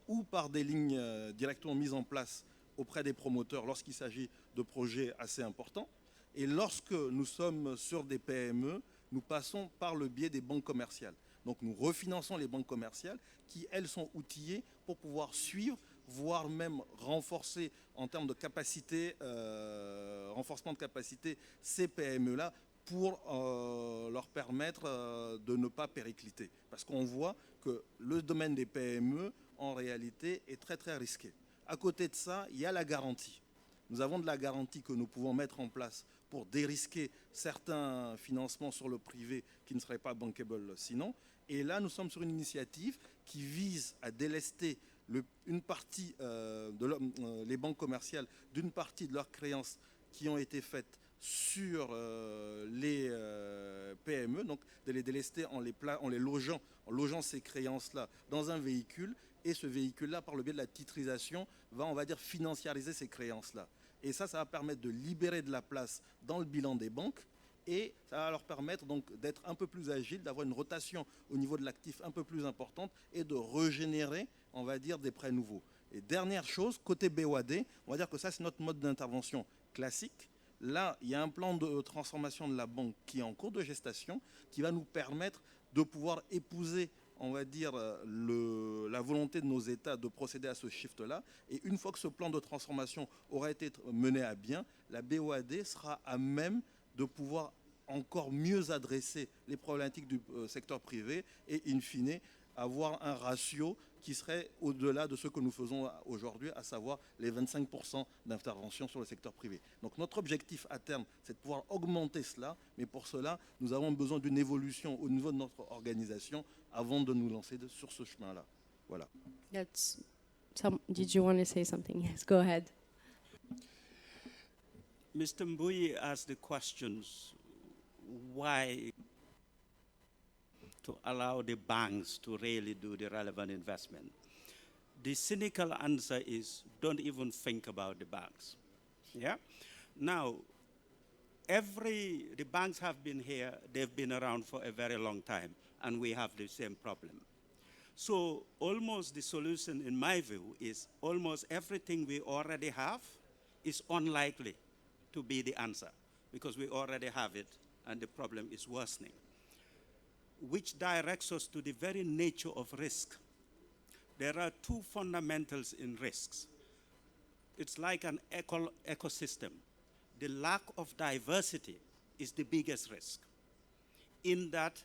ou par des lignes directement mises en place auprès des promoteurs lorsqu'il s'agit de projets assez importants. Et lorsque nous sommes sur des PME, nous passons par le biais des banques commerciales. Donc nous refinançons les banques commerciales qui, elles, sont outillées pour pouvoir suivre, voire même renforcer en termes de capacité, renforcement de capacité, ces PME-là pour leur permettre de ne pas péricliter. Parce qu'on voit que le domaine des PME, en réalité, est très très risqué. À côté de ça, il y a la garantie. Nous avons de la garantie que nous pouvons mettre en place pour dérisquer certains financements sur le privé qui ne seraient pas bankable sinon. Et là, nous sommes sur une initiative qui vise à délester une partie les banques commerciales d'une partie de leurs créances qui ont été faites sur les PME, donc de les délester en les logeant ces créances-là dans un véhicule, et ce véhicule-là, par le biais de la titrisation, va, on va dire, financiariser ces créances-là. Et ça va permettre de libérer de la place dans le bilan des banques, et ça va leur permettre donc d'être un peu plus agile, d'avoir une rotation au niveau de l'actif un peu plus importante et de régénérer, on va dire, des prêts nouveaux. Et dernière chose, côté BOAD, on va dire que ça, c'est notre mode d'intervention classique. Là, il y a un plan de transformation de la banque qui est en cours de gestation, qui va nous permettre de pouvoir épouser, on va dire, la volonté de nos États de procéder à ce shift-là. Et une fois que ce plan de transformation aura été mené à bien, la BOAD sera à même de pouvoir encore mieux adresser les problématiques du secteur privé et, in fine, avoir un ratio qui serait au-delà de ce que nous faisons aujourd'hui, à savoir les 25% d'intervention sur le secteur privé. Donc notre objectif à terme, c'est de pouvoir augmenter cela, mais pour cela, nous avons besoin d'une évolution au niveau de notre organisation avant de nous lancer sur ce chemin-là. Voilà.
Did you want to say something? Yes, go ahead.
Mr. Mbui asked the questions, why to allow the banks to really do the relevant investment. The cynical answer is, don't even think about the banks. Yeah? Now, the banks have been here, they've been around for a very long time, and we have the same problem. So almost the solution, in my view, is almost everything we already have is unlikely to be the answer, because we already have it, and the problem is worsening, which directs us to the very nature of risk. There are two fundamentals in risks. It's like an ecosystem. The lack of diversity is the biggest risk, in that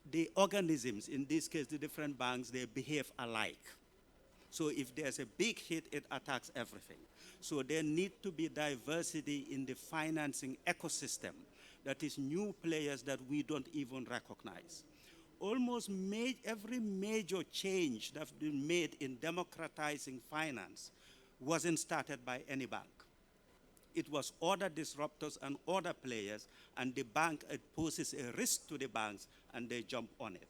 the organisms, in this case the different banks, they behave alike. So if there's a big hit, it attacks everything. So there need to be diversity in the financing ecosystem. That is new players that we don't even recognize. Almost every major change that's been made in democratizing finance wasn't started by any bank. It was other disruptors and other players, and the bank, it poses a risk to the banks, and they jump on it.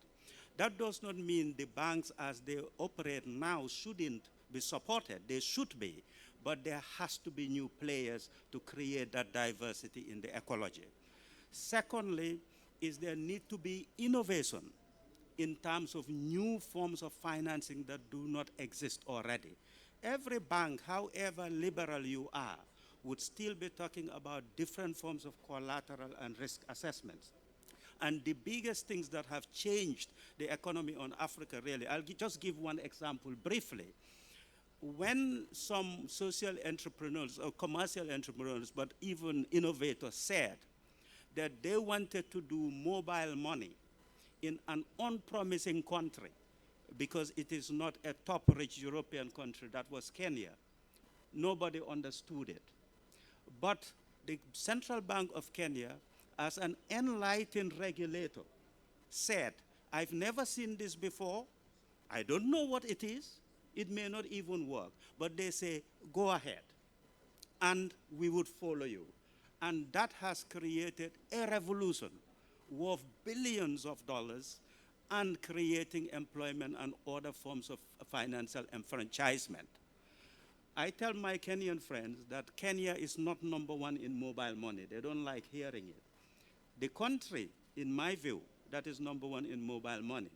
That does not mean the banks as they operate now shouldn't be supported. They should be, but there has to be new players to create that diversity in the ecology. Secondly, is there need to be innovation in terms of new forms of financing that do not exist already. Every bank, however liberal you are, would still be talking about different forms of collateral and risk assessments. And the biggest things that have changed the economy on Africa, really, I'll just give one example briefly. When some social entrepreneurs or commercial entrepreneurs, but even innovators said that they wanted to do mobile money in an unpromising country because it is not a top-rich European country. That was Kenya. Nobody understood it. But the Central Bank of Kenya, as an enlightened regulator, said, I've never seen this before. I don't know what it is. It may not even work. But they say, go ahead, and we would follow you. And that has created a revolution worth billions of dollars and creating employment and other forms of financial enfranchisement. I tell my Kenyan friends that Kenya is not number one in mobile money. They don't like hearing it. The country, in my view, that is number one in mobile money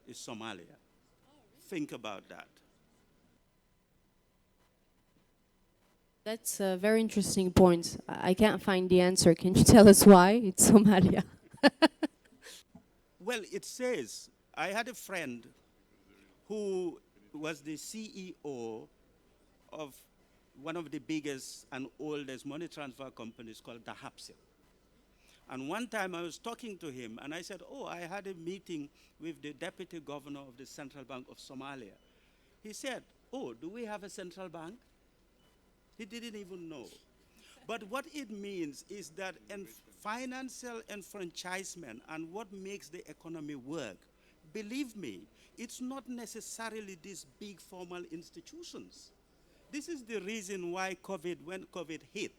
is Somalia. Think about that.
That's a very interesting point. I can't find the answer. Can you tell us why it's Somalia?
Well, it says, I had a friend who was the CEO of one of the biggest and oldest money transfer companies called Dahapsil. And one time I was talking to him and I said, oh, I had a meeting with the deputy governor of the Central Bank of Somalia. He said, oh, do we have a central bank? He didn't even know. But what it means is that financial enfranchisement and what makes the economy work, believe me, it's not necessarily these big formal institutions. This is the reason why when COVID hit,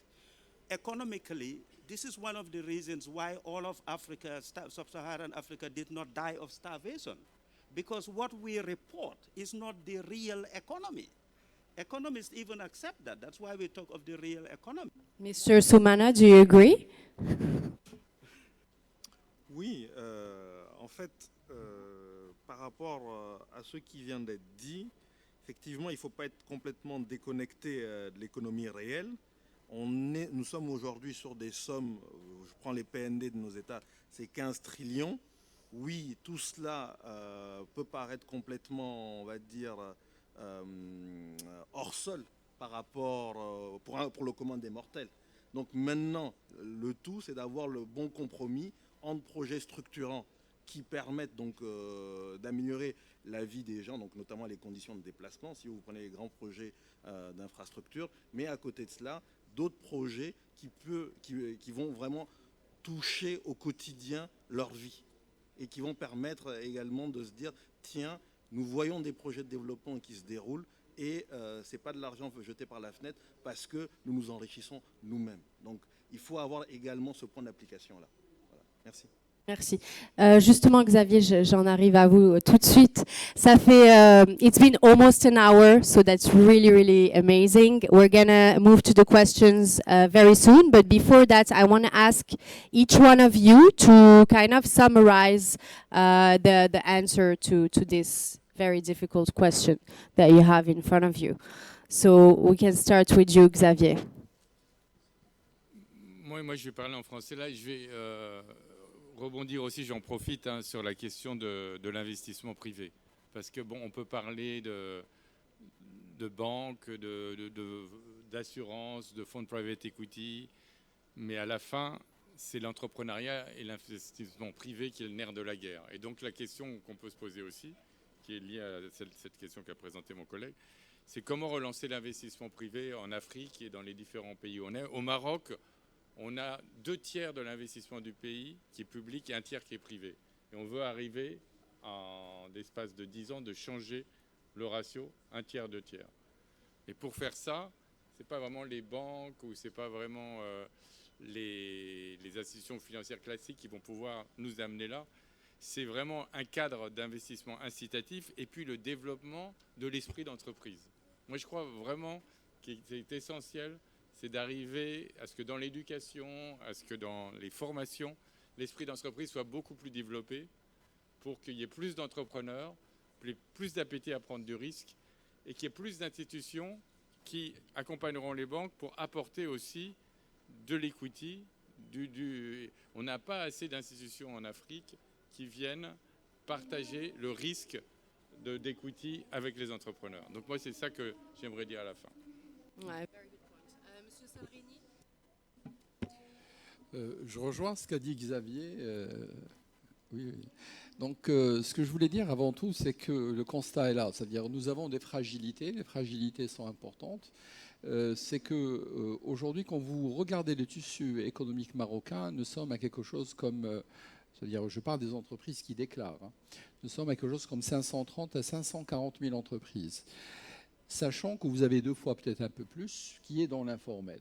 economically, this is one of the reasons why all of Africa, sub-Saharan Africa, did not die of starvation. Because what we report is not the real economy. Economists even accept that. That's why we talk of the real economy.
Mr. Soumana, do you agree?
Oui, en fait, par rapport à ce qui vient d'être dit, effectivement, il ne faut pas être complètement déconnecté de l'économie réelle. Nous sommes aujourd'hui sur des sommes, je prends les PND de nos États, c'est 15 trillions. Oui, tout cela peut paraître complètement, on va dire, hors sol par rapport pour le commun des mortels. Donc maintenant, le tout, c'est d'avoir le bon compromis entre projets structurants qui permettent donc d'améliorer la vie des gens, donc notamment les conditions de déplacement, si vous prenez les grands projets d'infrastructure, mais à côté de cela, d'autres projets qui vont vraiment toucher au quotidien leur vie et qui vont permettre également de se dire, tiens, nous voyons des projets de développement qui se déroulent et ce n'est pas de l'argent jeté par la fenêtre parce que nous nous enrichissons nous-mêmes. Donc il faut avoir également ce point d'application-là. Voilà. Merci.
Merci. Justement, Xavier, j'en arrive à vous tout de suite. Ça fait, it's been almost an hour, so that's really, really amazing. We're gonna move to the questions very soon, but before that, I want to ask each one of you to kind of summarize the answer to this very difficult question that you have in front of you. So we can start with you, Xavier.
Moi, je vais parler en français. Là, je vais rebondir aussi, j'en profite, sur la question de l'investissement privé. Parce que, bon, on peut parler de banques, d'assurances, de fonds de private equity, mais à la fin, c'est l'entrepreneuriat et l'investissement privé qui est le nerf de la guerre. Et donc, la question qu'on peut se poser aussi, qui est liée à cette question qu'a présentée mon collègue, c'est comment relancer l'investissement privé en Afrique et dans les différents pays où on est. Au Maroc, on a 2/3 de l'investissement du pays qui est public et 1/3 qui est privé. Et on veut arriver, en l'espace de 10 ans, de changer le ratio 1/3, 2/3. Et pour faire ça, ce n'est pas vraiment les banques ou ce n'est pas vraiment les institutions financières classiques qui vont pouvoir nous amener là. C'est vraiment un cadre d'investissement incitatif et puis le développement de l'esprit d'entreprise. Moi, je crois vraiment qu'il est essentiel, c'est d'arriver à ce que dans l'éducation, à ce que dans les formations, l'esprit d'entreprise soit beaucoup plus développé pour qu'il y ait plus d'entrepreneurs, plus d'appétit à prendre du risque et qu'il y ait plus d'institutions qui accompagneront les banques pour apporter aussi de l'equity. On n'a pas assez d'institutions en Afrique qui viennent partager le risque d'equity avec les entrepreneurs. Donc moi, c'est ça que j'aimerais dire à la fin.
Ouais.
Je rejoins ce qu'a dit Xavier. Oui, oui. Donc, ce que je voulais dire avant tout, c'est que le constat est là. C'est-à-dire, nous avons des fragilités. Les fragilités sont importantes. C'est que aujourd'hui, quand vous regardez le tissu économique marocain, nous sommes à quelque chose comme, c'est-à-dire, je parle des entreprises qui déclarent. Hein, nous sommes à quelque chose comme 530 à 540 000 entreprises, sachant que vous avez 2 fois peut-être un peu plus qui est dans l'informel.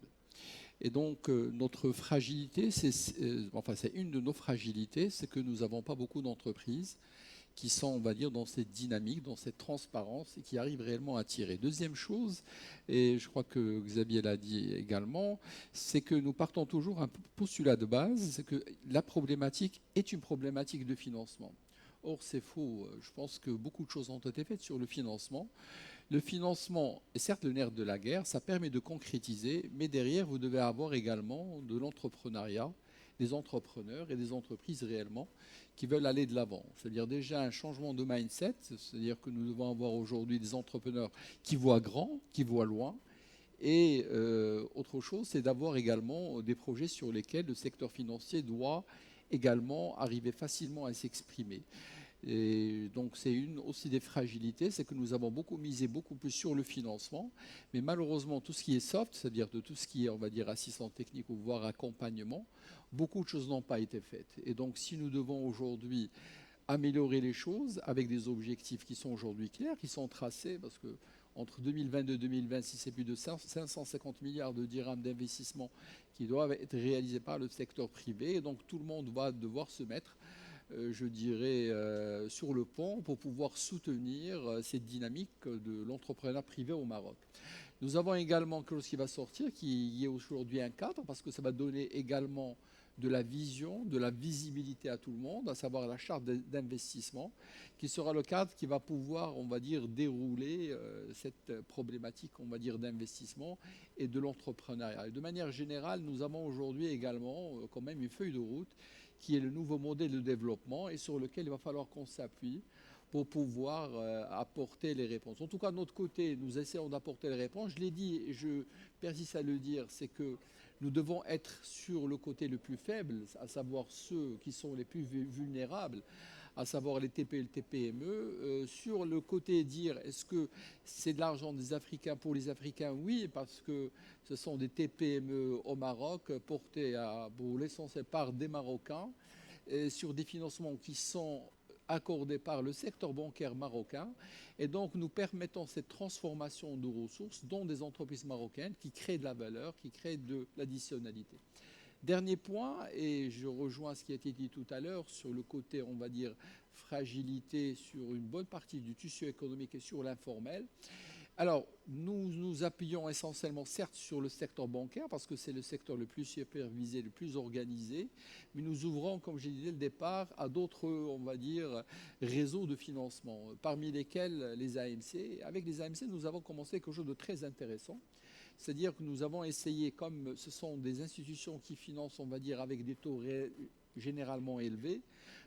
Et donc, notre fragilité, c'est une de nos fragilités, c'est que nous n'avons pas beaucoup d'entreprises qui sont, on va dire, dans cette dynamique, dans cette transparence et qui arrivent réellement à tirer. Deuxième chose, et je crois que Xavier l'a dit également, c'est que nous partons toujours un postulat de base, c'est que la problématique est une problématique de financement. Or, c'est faux. Je pense que beaucoup de choses ont été faites sur le financement. Le financement est certes le nerf de la guerre, ça permet de concrétiser, mais derrière, vous devez avoir également de l'entrepreneuriat, des entrepreneurs et des entreprises réellement qui veulent aller de l'avant. C'est-à-dire déjà un changement de mindset, c'est-à-dire que nous devons avoir aujourd'hui des entrepreneurs qui voient grand, qui voient loin. Et autre chose, c'est d'avoir également des projets sur lesquels le secteur financier doit également arriver facilement à s'exprimer. Et donc c'est une aussi des fragilités, c'est que nous avons misé beaucoup plus sur le financement, mais malheureusement tout ce qui est soft, c'est-à-dire de tout ce qui est, on va dire, assistance technique ou voire accompagnement, beaucoup de choses n'ont pas été faites. Et donc si nous devons aujourd'hui améliorer les choses avec des objectifs qui sont aujourd'hui clairs, qui sont tracés, parce que entre 2022 et 2026, c'est plus de 550 milliards de dirhams d'investissement qui doivent être réalisés par le secteur privé, et donc tout le monde va devoir se mettre je dirais, sur le pont pour pouvoir soutenir cette dynamique de l'entrepreneuriat privé au Maroc. Nous avons également quelque chose qui va sortir, qui est aujourd'hui un cadre, parce que ça va donner également de la vision, de la visibilité à tout le monde, à savoir la charte d'investissement, qui sera le cadre qui va pouvoir, on va dire, dérouler cette problématique, on va dire, d'investissement et de l'entrepreneuriat. Et de manière générale, nous avons aujourd'hui également quand même une feuille de route qui est le nouveau modèle de développement et sur lequel il va falloir qu'on s'appuie pour pouvoir apporter les réponses. En tout cas, de notre côté, nous essayons d'apporter les réponses. Je l'ai dit et je persiste à le dire, c'est que nous devons être sur le côté le plus faible, à savoir ceux qui sont les plus vulnérables, à savoir les TPE et les TPME. Sur le côté dire, est-ce que c'est de l'argent des Africains pour les Africains? Oui, parce que ce sont des TPME au Maroc portés pour l'essentiel par des Marocains sur des financements qui sont accordés par le secteur bancaire marocain. Et donc, nous permettons cette transformation de ressources dans des entreprises marocaines qui créent de la valeur, qui créent de l'additionnalité. Dernier point, et je rejoins ce qui a été dit tout à l'heure sur le côté, on va dire, fragilité sur une bonne partie du tissu économique et sur l'informel. Alors, nous nous appuyons essentiellement, certes, sur le secteur bancaire, parce que c'est le secteur le plus supervisé, le plus organisé, mais nous ouvrons, comme j'ai dit dès le départ, à d'autres, on va dire, réseaux de financement, parmi lesquels les AMC. Avec les AMC, nous avons commencé quelque chose de très intéressant. C'est-à-dire que nous avons essayé, comme ce sont des institutions qui financent, on va dire, avec des taux généralement élevés,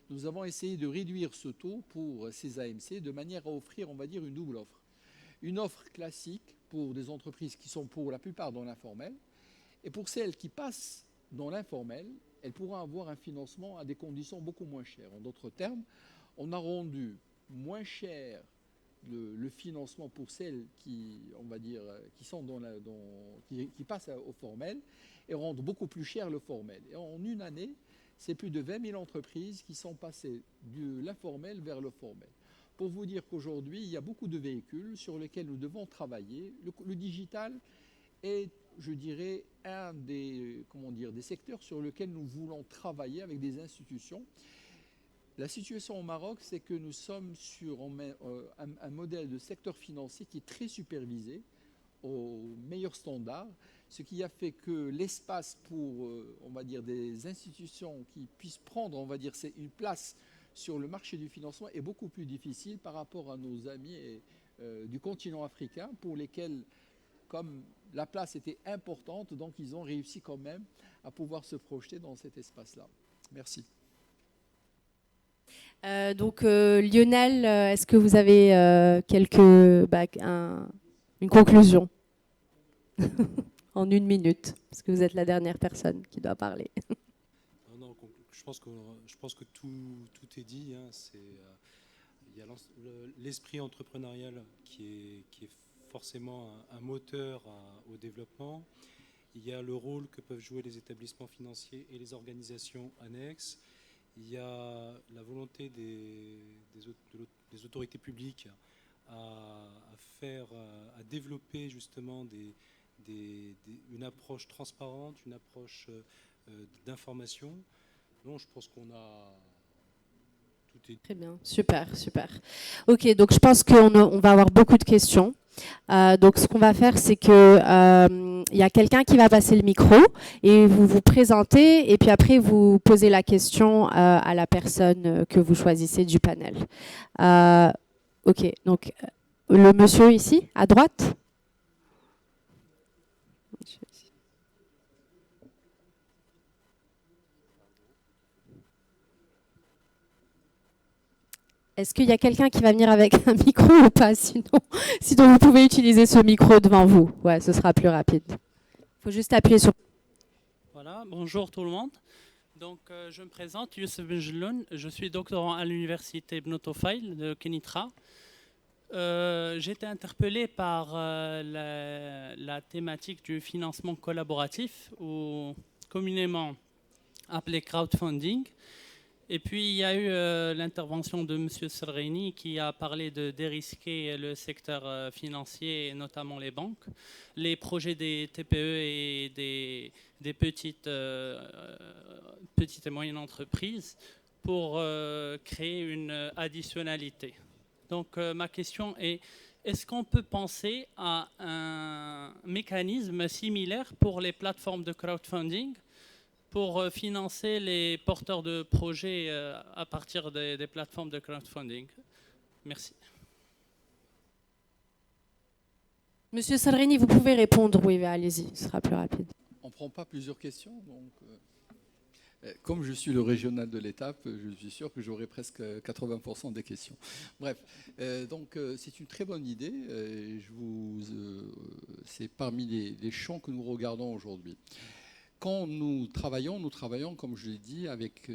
nous avons essayé de réduire ce taux pour ces AMC de manière à offrir, on va dire, une double offre. Une offre classique pour des entreprises qui sont pour la plupart dans l'informel, et pour celles qui passent dans l'informel, elles pourront avoir un financement à des conditions beaucoup moins chères. En d'autres termes, on a rendu moins cher le financement pour celles qui, on va dire, qui sont qui passent au formel et rendent beaucoup plus cher le formel. Et en une année, c'est plus de 20 000 entreprises qui sont passées de l'informel vers le formel. Pour vous dire qu'aujourd'hui, il y a beaucoup de véhicules sur lesquels nous devons travailler. Le digital est, je dirais, un des secteurs sur lesquels nous voulons travailler avec des institutions. La situation au Maroc, c'est que nous sommes sur un modèle de secteur financier qui est très supervisé, aux meilleurs standards, ce qui a fait que l'espace pour, on va dire, des institutions qui puissent prendre, on va dire, c'est une place sur le marché du financement est beaucoup plus difficile par rapport à nos amis du continent africain pour lesquels, comme la place était importante, donc ils ont réussi quand même à pouvoir se projeter dans cet espace-là. Merci.
Lionel, est-ce que vous avez une conclusion en 1 minute, parce que vous êtes la dernière personne qui doit parler.
je pense que tout est dit. Hein. Il y a l'esprit entrepreneurial qui est forcément un moteur au développement. Il y a le rôle que peuvent jouer les établissements financiers et les organisations annexes. Il y a la volonté des autorités publiques à développer justement une approche transparente, une approche d'information. Non, je pense qu'on a tout est...
Très bien, super, super. Ok, donc je pense qu'on va avoir beaucoup de questions. Donc ce qu'on va faire, c'est que il y a quelqu'un qui va passer le micro et vous vous présentez et puis après vous posez la question à la personne que vous choisissez du panel. Ok, donc le monsieur ici, à droite. Est-ce qu'il y a quelqu'un qui va venir avec un micro ou pas? Sinon, vous pouvez utiliser ce micro devant vous. Ouais, ce sera plus rapide. Il faut juste appuyer sur...
Voilà, bonjour tout le monde. Donc, je me présente, Youssef Benjeloun. Je suis doctorant à l'université Ibn Tufayl de Kenitra. J'ai été interpellé par la thématique du financement collaboratif, ou communément appelé crowdfunding. Et puis, il y a eu l'intervention de M. Serreini qui a parlé de dérisquer le secteur financier, et notamment les banques, les projets des TPE et des petites et moyennes entreprises pour créer une additionnalité. Donc, ma question est, est-ce qu'on peut penser à un mécanisme similaire pour les plateformes de crowdfunding pour financer les porteurs de projets à partir des plateformes de crowdfunding? Merci.
Monsieur Serreini, vous pouvez répondre. Oui, allez-y, ce sera plus rapide.
On ne prend pas plusieurs questions, donc... Comme je suis le régional de l'étape, je suis sûr que j'aurai presque 80% des questions. Bref, donc c'est une très bonne idée. C'est parmi les champs que nous regardons aujourd'hui. Quand nous travaillons, comme je l'ai dit, avec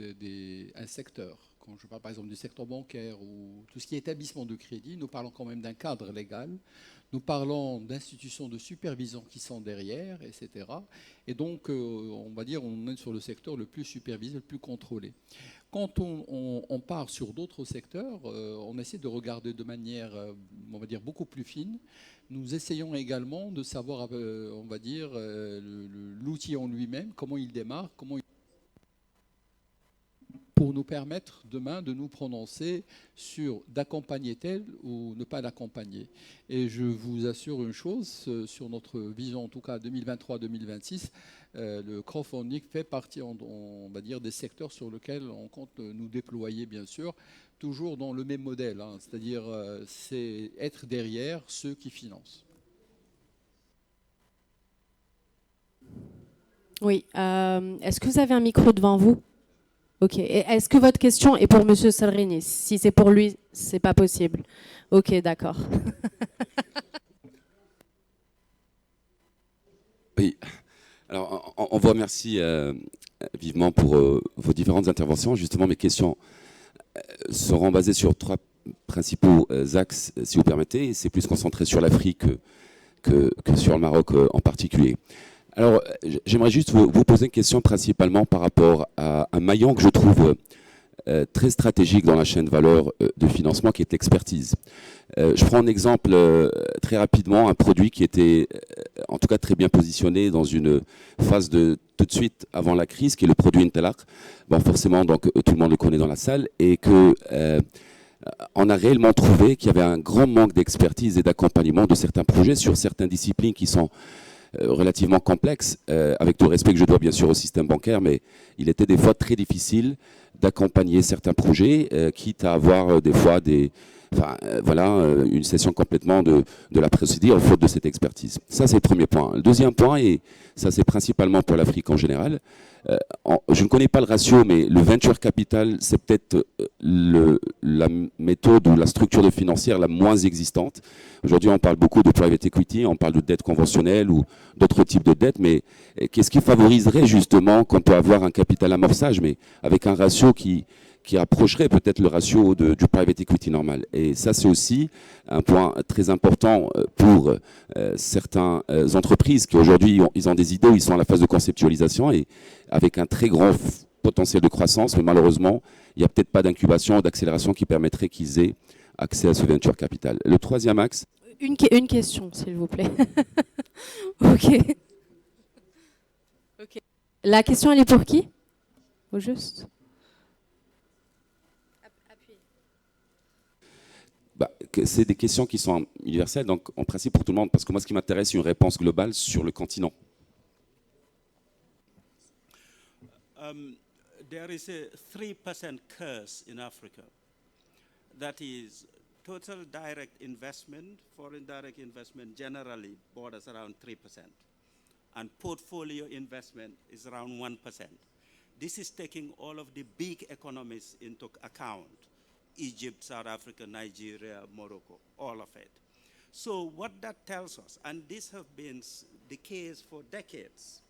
un secteur. Quand je parle par exemple du secteur bancaire ou tout ce qui est établissement de crédit, nous parlons quand même d'un cadre légal. Nous parlons d'institutions de supervision qui sont derrière, etc. Et donc, on va dire, on est sur le secteur le plus supervisé, le plus contrôlé. Quand on part sur d'autres secteurs, on essaie de regarder de manière, on va dire, beaucoup plus fine. Nous essayons également de savoir, on va dire, l'outil en lui-même, comment il démarre, pour nous permettre demain de nous prononcer sur d'accompagner tel ou ne pas l'accompagner. Et je vous assure une chose, sur notre vision en tout cas 2023-2026, le crowdfunding fait partie, on va dire, des secteurs sur lesquels on compte nous déployer bien sûr, toujours dans le même modèle, hein, c'est-à-dire c'est être derrière ceux qui financent.
Oui, est-ce que vous avez un micro devant vous? Ok. Est-ce que votre question est pour Monsieur Serreini? Si c'est pour lui, c'est pas possible. Ok, d'accord.
Oui. Alors, on vous remercie vivement pour vos différentes interventions. Justement, mes questions seront basées sur trois principaux axes, si vous permettez. C'est plus concentré sur l'Afrique que sur le Maroc en particulier. Alors, j'aimerais juste vous poser une question principalement par rapport à un maillon que je trouve très stratégique dans la chaîne de valeur de financement, qui est l'expertise. Je prends un exemple très rapidement, un produit qui était en tout cas très bien positionné dans une phase de tout de suite avant la crise, qui est le produit Intelaq. Bon, forcément, donc tout le monde le connaît dans la salle, et que on a réellement trouvé qu'il y avait un grand manque d'expertise et d'accompagnement de certains projets sur certaines disciplines qui sont relativement complexe, avec tout le respect que je dois bien sûr au système bancaire, mais il était des fois très difficile d'accompagner certains projets, quitte à avoir des fois des une cession complètement de la procédure faute de cette expertise. Ça, c'est le premier point. Le deuxième point, et ça c'est principalement pour l'Afrique en général, je ne connais pas le ratio, mais le venture capital, c'est peut-être la méthode ou la structure financière la moins existante. Aujourd'hui, on parle beaucoup de private equity, on parle de dette conventionnelle ou d'autres types de dettes, mais qu'est-ce qui favoriserait justement qu'on peut avoir un capital amorçage, mais avec un ratio qui approcherait peut-être le ratio du private equity normal. Et ça, c'est aussi un point très important pour certaines entreprises qui aujourd'hui, ils ont des idées où ils sont à la phase de conceptualisation et avec un très grand potentiel de croissance, mais malheureusement, il n'y a peut-être pas d'incubation ou d'accélération qui permettrait qu'ils aient accès à ce venture capital. Le troisième axe...
Une question, s'il vous plaît. Ok. La question, elle est pour qui? Au juste.
C'est des questions qui sont universelles, donc en principe pour tout le monde, parce que moi ce qui m'intéresse, c'est une réponse globale sur le continent.
There is a 3% curse in Africa. That is, total direct investment, foreign direct investment generally borders around 3%. And portfolio investment is around 1%. This is taking all of the big economies into account. Egypt, South Africa, Nigeria, Morocco, all of it. So what that tells us, and this has been the case for decades,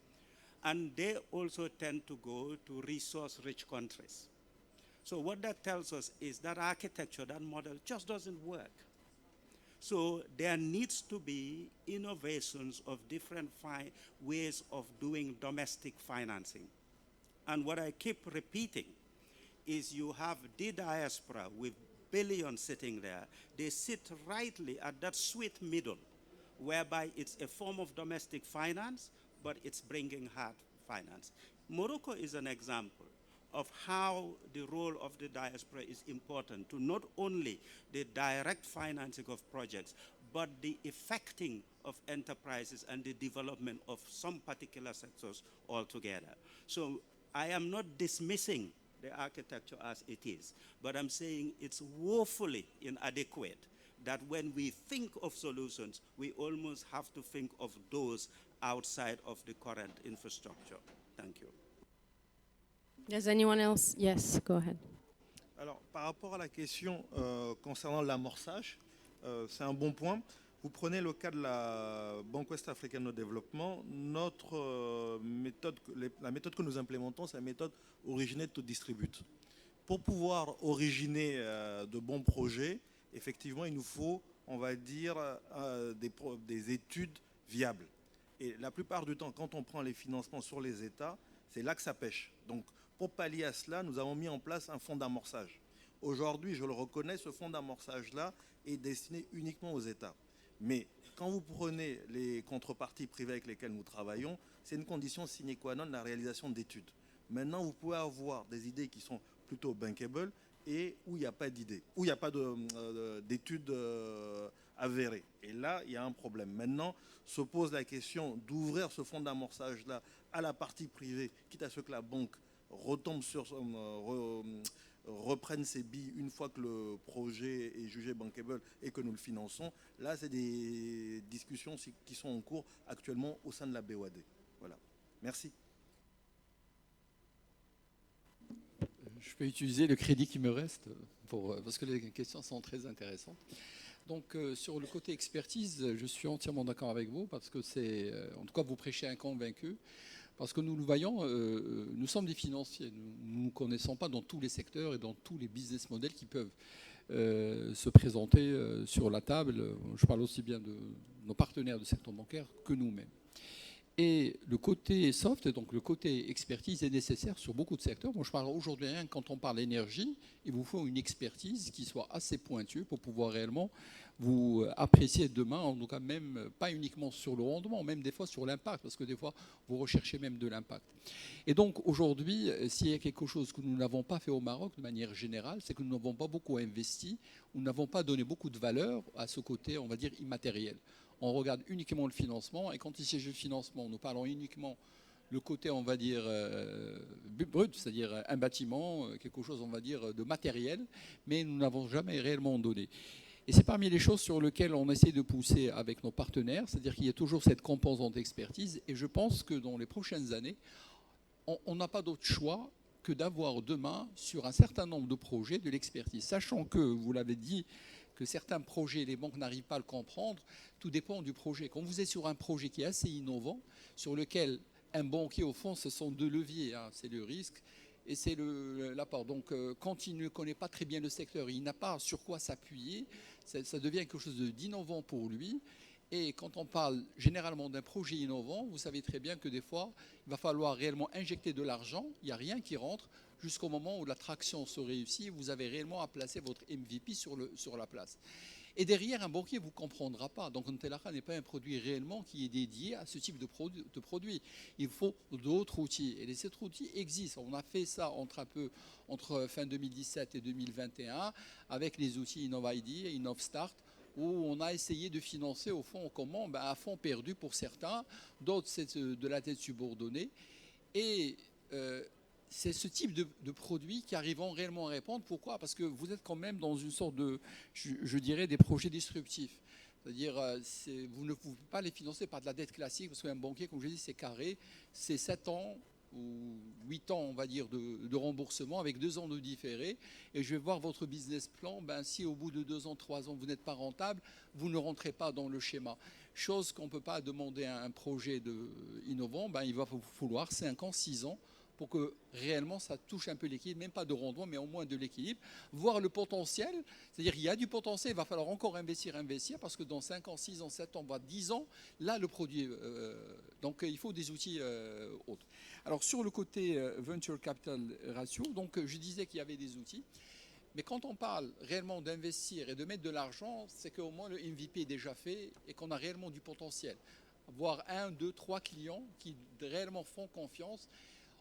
and they also tend to go to resource-rich countries. So what that tells us is that architecture, that model just doesn't work. So there needs to be innovations of different ways of doing domestic financing. And what I keep repeating is you have the diaspora with billions sitting there. They sit rightly at that sweet middle, whereby it's a form of domestic finance, but it's bringing hard finance. Morocco is an example of how the role of the diaspora is important to not only the direct financing of projects, but the effecting of enterprises and the development of some particular sectors altogether. So I am not dismissing the architecture as it is, but I'm saying it's woefully inadequate that when we think of solutions, we almost have to think of those outside of the current infrastructure. Thank you.
Does anyone else? Yes, go ahead.
Alors, par rapport à la question concernant l'amorçage, c'est un bon point. Vous prenez le cas de la Banque Ouest Africaine de Développement. Notre méthode, la méthode que nous implémentons, c'est la méthode originate to distribute. Pour pouvoir originer de bons projets, effectivement, il nous faut, on va dire, des études viables. Et la plupart du temps, quand on prend les financements sur les États, c'est là que ça pêche. Donc, pour pallier à cela, nous avons mis en place un fonds d'amorçage. Aujourd'hui, je le reconnais, ce fonds d'amorçage-là est destiné uniquement aux États. Mais quand vous prenez les contreparties privées avec lesquelles nous travaillons, c'est une condition sine qua non de la réalisation d'études. Maintenant, vous pouvez avoir des idées qui sont plutôt bankable et où il n'y a pas d'idées, où il n'y a pas d'études avérées. Et là, il y a un problème. Maintenant, se pose la question d'ouvrir ce fonds d'amorçage-là à la partie privée, quitte à ce que la banque retombe reprenne ses billes une fois que le projet est jugé bankable et que nous le finançons. Là, c'est des discussions qui sont en cours actuellement au sein de la BOAD. Voilà. Merci.
Je peux utiliser le crédit qui me reste parce que les questions sont très intéressantes. Donc, sur le côté expertise, je suis entièrement d'accord avec vous parce que c'est, en tout cas, vous prêchez un convaincu. Parce que nous le voyons, nous sommes des financiers. Nous ne connaissons pas dans tous les secteurs et dans tous les business models qui peuvent se présenter sur la table. Je parle aussi bien de nos partenaires du secteur bancaire que nous-mêmes. Et le côté soft, donc le côté expertise est nécessaire sur beaucoup de secteurs. Moi, je parle aujourd'hui, quand on parle énergie, il vous faut une expertise qui soit assez pointue pour pouvoir réellement vous apprécier demain, en tout cas même pas uniquement sur le rendement, même des fois sur l'impact, parce que des fois vous recherchez même de l'impact. Et donc aujourd'hui, s'il y a quelque chose que nous n'avons pas fait au Maroc de manière générale, c'est que nous n'avons pas beaucoup investi, nous n'avons pas donné beaucoup de valeur à ce côté, on va dire, immatériel. On regarde uniquement le financement, et quand il s'agit de financement, nous parlons uniquement le côté, on va dire, brut, c'est-à-dire un bâtiment, quelque chose, on va dire, de matériel, mais nous n'avons jamais réellement donné. Et c'est parmi les choses sur lesquelles on essaie de pousser avec nos partenaires, c'est-à-dire qu'il y a toujours cette composante d'expertise, et je pense que dans les prochaines années, on n'a pas d'autre choix que d'avoir demain, sur un certain nombre de projets, de l'expertise. Sachant que, vous l'avez dit, que certains projets, les banques n'arrivent pas à le comprendre, tout dépend du projet. Quand vous êtes sur un projet qui est assez innovant, sur lequel un banquier, au fond, ce sont deux leviers, hein, c'est le risque et c'est l'apport. Donc, quand il ne connaît pas très bien le secteur, il n'a pas sur quoi s'appuyer, ça devient quelque chose d'innovant pour lui. Et quand on parle généralement d'un projet innovant, vous savez très bien que des fois, il va falloir réellement injecter de l'argent, il n'y a rien qui rentre, jusqu'au moment où la traction se réussit, vous avez réellement à placer votre MVP sur la place. Et derrière, un banquier ne vous comprendra pas. Donc, un Telakha n'est pas un produit réellement qui est dédié à ce type de produit. Il faut d'autres outils. Et ces outils existent. On a fait ça entre fin 2017 et 2021 avec les outils InnovID et InnovStart, où on a essayé de financer au fond comment à fond perdu pour certains, d'autres c'est de la dette subordonnée. Et c'est ce type de produits qui arriveront réellement à répondre. Pourquoi? Parce que vous êtes quand même dans une sorte de, je dirais, des projets disruptifs. C'est-à-dire, vous ne pouvez pas les financer par de la dette classique, parce qu'un banquier, comme je dis, c'est carré, c'est 7 ans ou 8 ans, on va dire, de remboursement avec 2 ans de différé. Et je vais voir votre business plan. Si au bout de 2 ans, 3 ans, vous n'êtes pas rentable, vous ne rentrez pas dans le schéma. Chose qu'on ne peut pas demander à un projet innovant. Il va vous falloir 5 ans, 6 ans pour que réellement ça touche un peu l'équilibre, même pas de rendement, mais au moins de l'équilibre, voir le potentiel. C'est-à-dire qu'il y a du potentiel, il va falloir encore investir, parce que dans 5 ans, 6 ans, 7 ans, voire 10 ans, là, le produit... donc, il faut des outils autres. Alors, sur le côté Venture Capital Ratio, donc, je disais qu'il y avait des outils, mais quand on parle réellement d'investir et de mettre de l'argent, c'est qu'au moins le MVP est déjà fait et qu'on a réellement du potentiel. Avoir 1, 2, 3 clients qui réellement font confiance.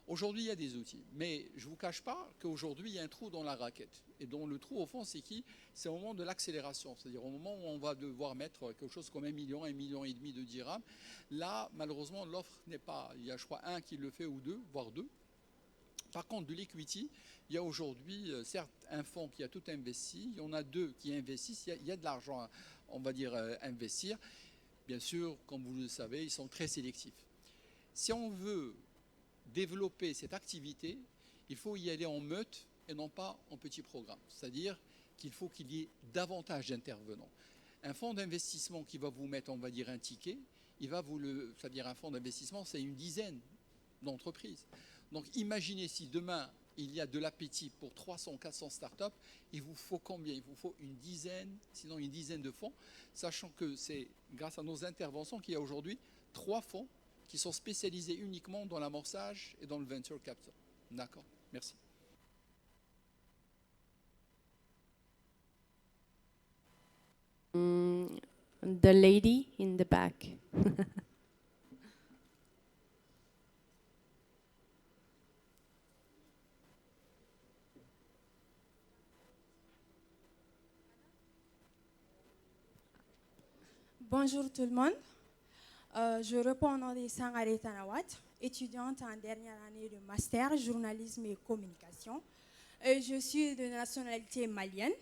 Aujourd'hui, il y a des outils, mais je ne vous cache pas qu'aujourd'hui, il y a un trou dans la raquette. Et dont le trou, au fond, c'est qui? C'est au moment de l'accélération, c'est-à-dire au moment où on va devoir mettre quelque chose comme 1 million, 1,5 million de dirhams. Là, malheureusement, l'offre n'est pas... Il y a, je crois, un qui le fait ou deux, voire deux. Par contre, de l'equity, il y a aujourd'hui, certes, un fonds qui a tout investi, il y en a 2 qui investissent, il y a de l'argent, on va dire, à investir. Bien sûr, comme vous le savez, ils sont très sélectifs. Si on veut développer cette activité, il faut y aller en meute et non pas en petit programme. C'est-à-dire qu'il faut qu'il y ait davantage d'intervenants. Un fonds d'investissement qui va vous mettre, on va dire, un ticket, c'est-à-dire un fonds d'investissement, c'est une dizaine d'entreprises. Donc imaginez si demain, il y a de l'appétit pour 300, 400 startups, il vous faut combien? Il vous faut une dizaine, sinon une dizaine de fonds, sachant que c'est grâce à nos interventions qu'il y a aujourd'hui 3 fonds qui sont spécialisés uniquement dans l'amorçage et dans le venture capital. D'accord, merci.
The lady in the back.
Bonjour tout le monde. Je réponds au nom de Sangaré Tanawat, étudiante en dernière année de master journalisme et communication. Je suis de nationalité malienne.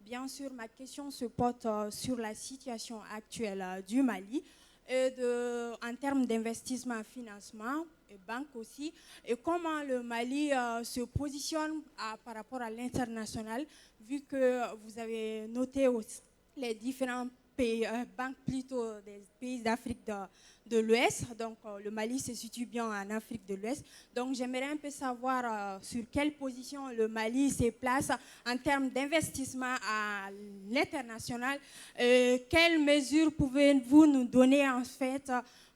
Bien sûr, ma question se porte sur la situation actuelle du Mali en termes d'investissement, financement et banque aussi, et comment le Mali se positionne par rapport à l'international, vu que vous avez noté aussi les différents pays, banques plutôt des pays d'Afrique de l'Ouest. Donc le Mali se situe bien en Afrique de l'Ouest. Donc j'aimerais un peu savoir sur quelle position le Mali se place en termes d'investissement à l'international. Quelles mesures pouvez-vous nous donner en fait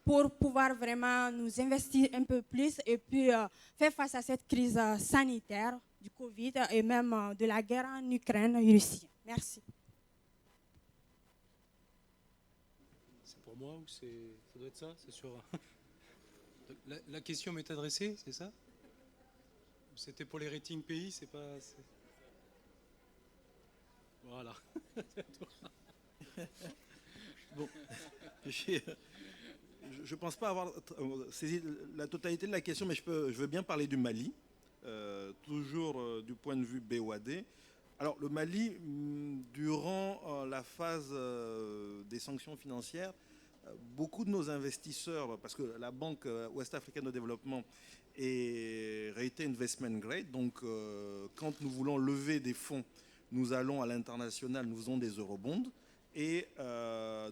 pour pouvoir vraiment nous investir un peu plus et puis faire face à cette crise sanitaire du Covid et même de la guerre en Ukraine et Russie? Merci.
Pour moi ou ça doit être ça, c'est sûr. La question m'est adressée, c'est ça? C'était pour les ratings pays, c'est pas... Voilà.
Bon,
ne pense pas avoir saisi la totalité de la question, mais je veux bien parler du Mali, toujours du point de vue BOAD. Alors le Mali, durant la phase des sanctions financières, beaucoup de nos investisseurs, parce que la Banque Ouest Africaine de Développement est rated investment grade, donc quand nous voulons lever des fonds, nous allons à l'international, nous faisons des eurobonds. Et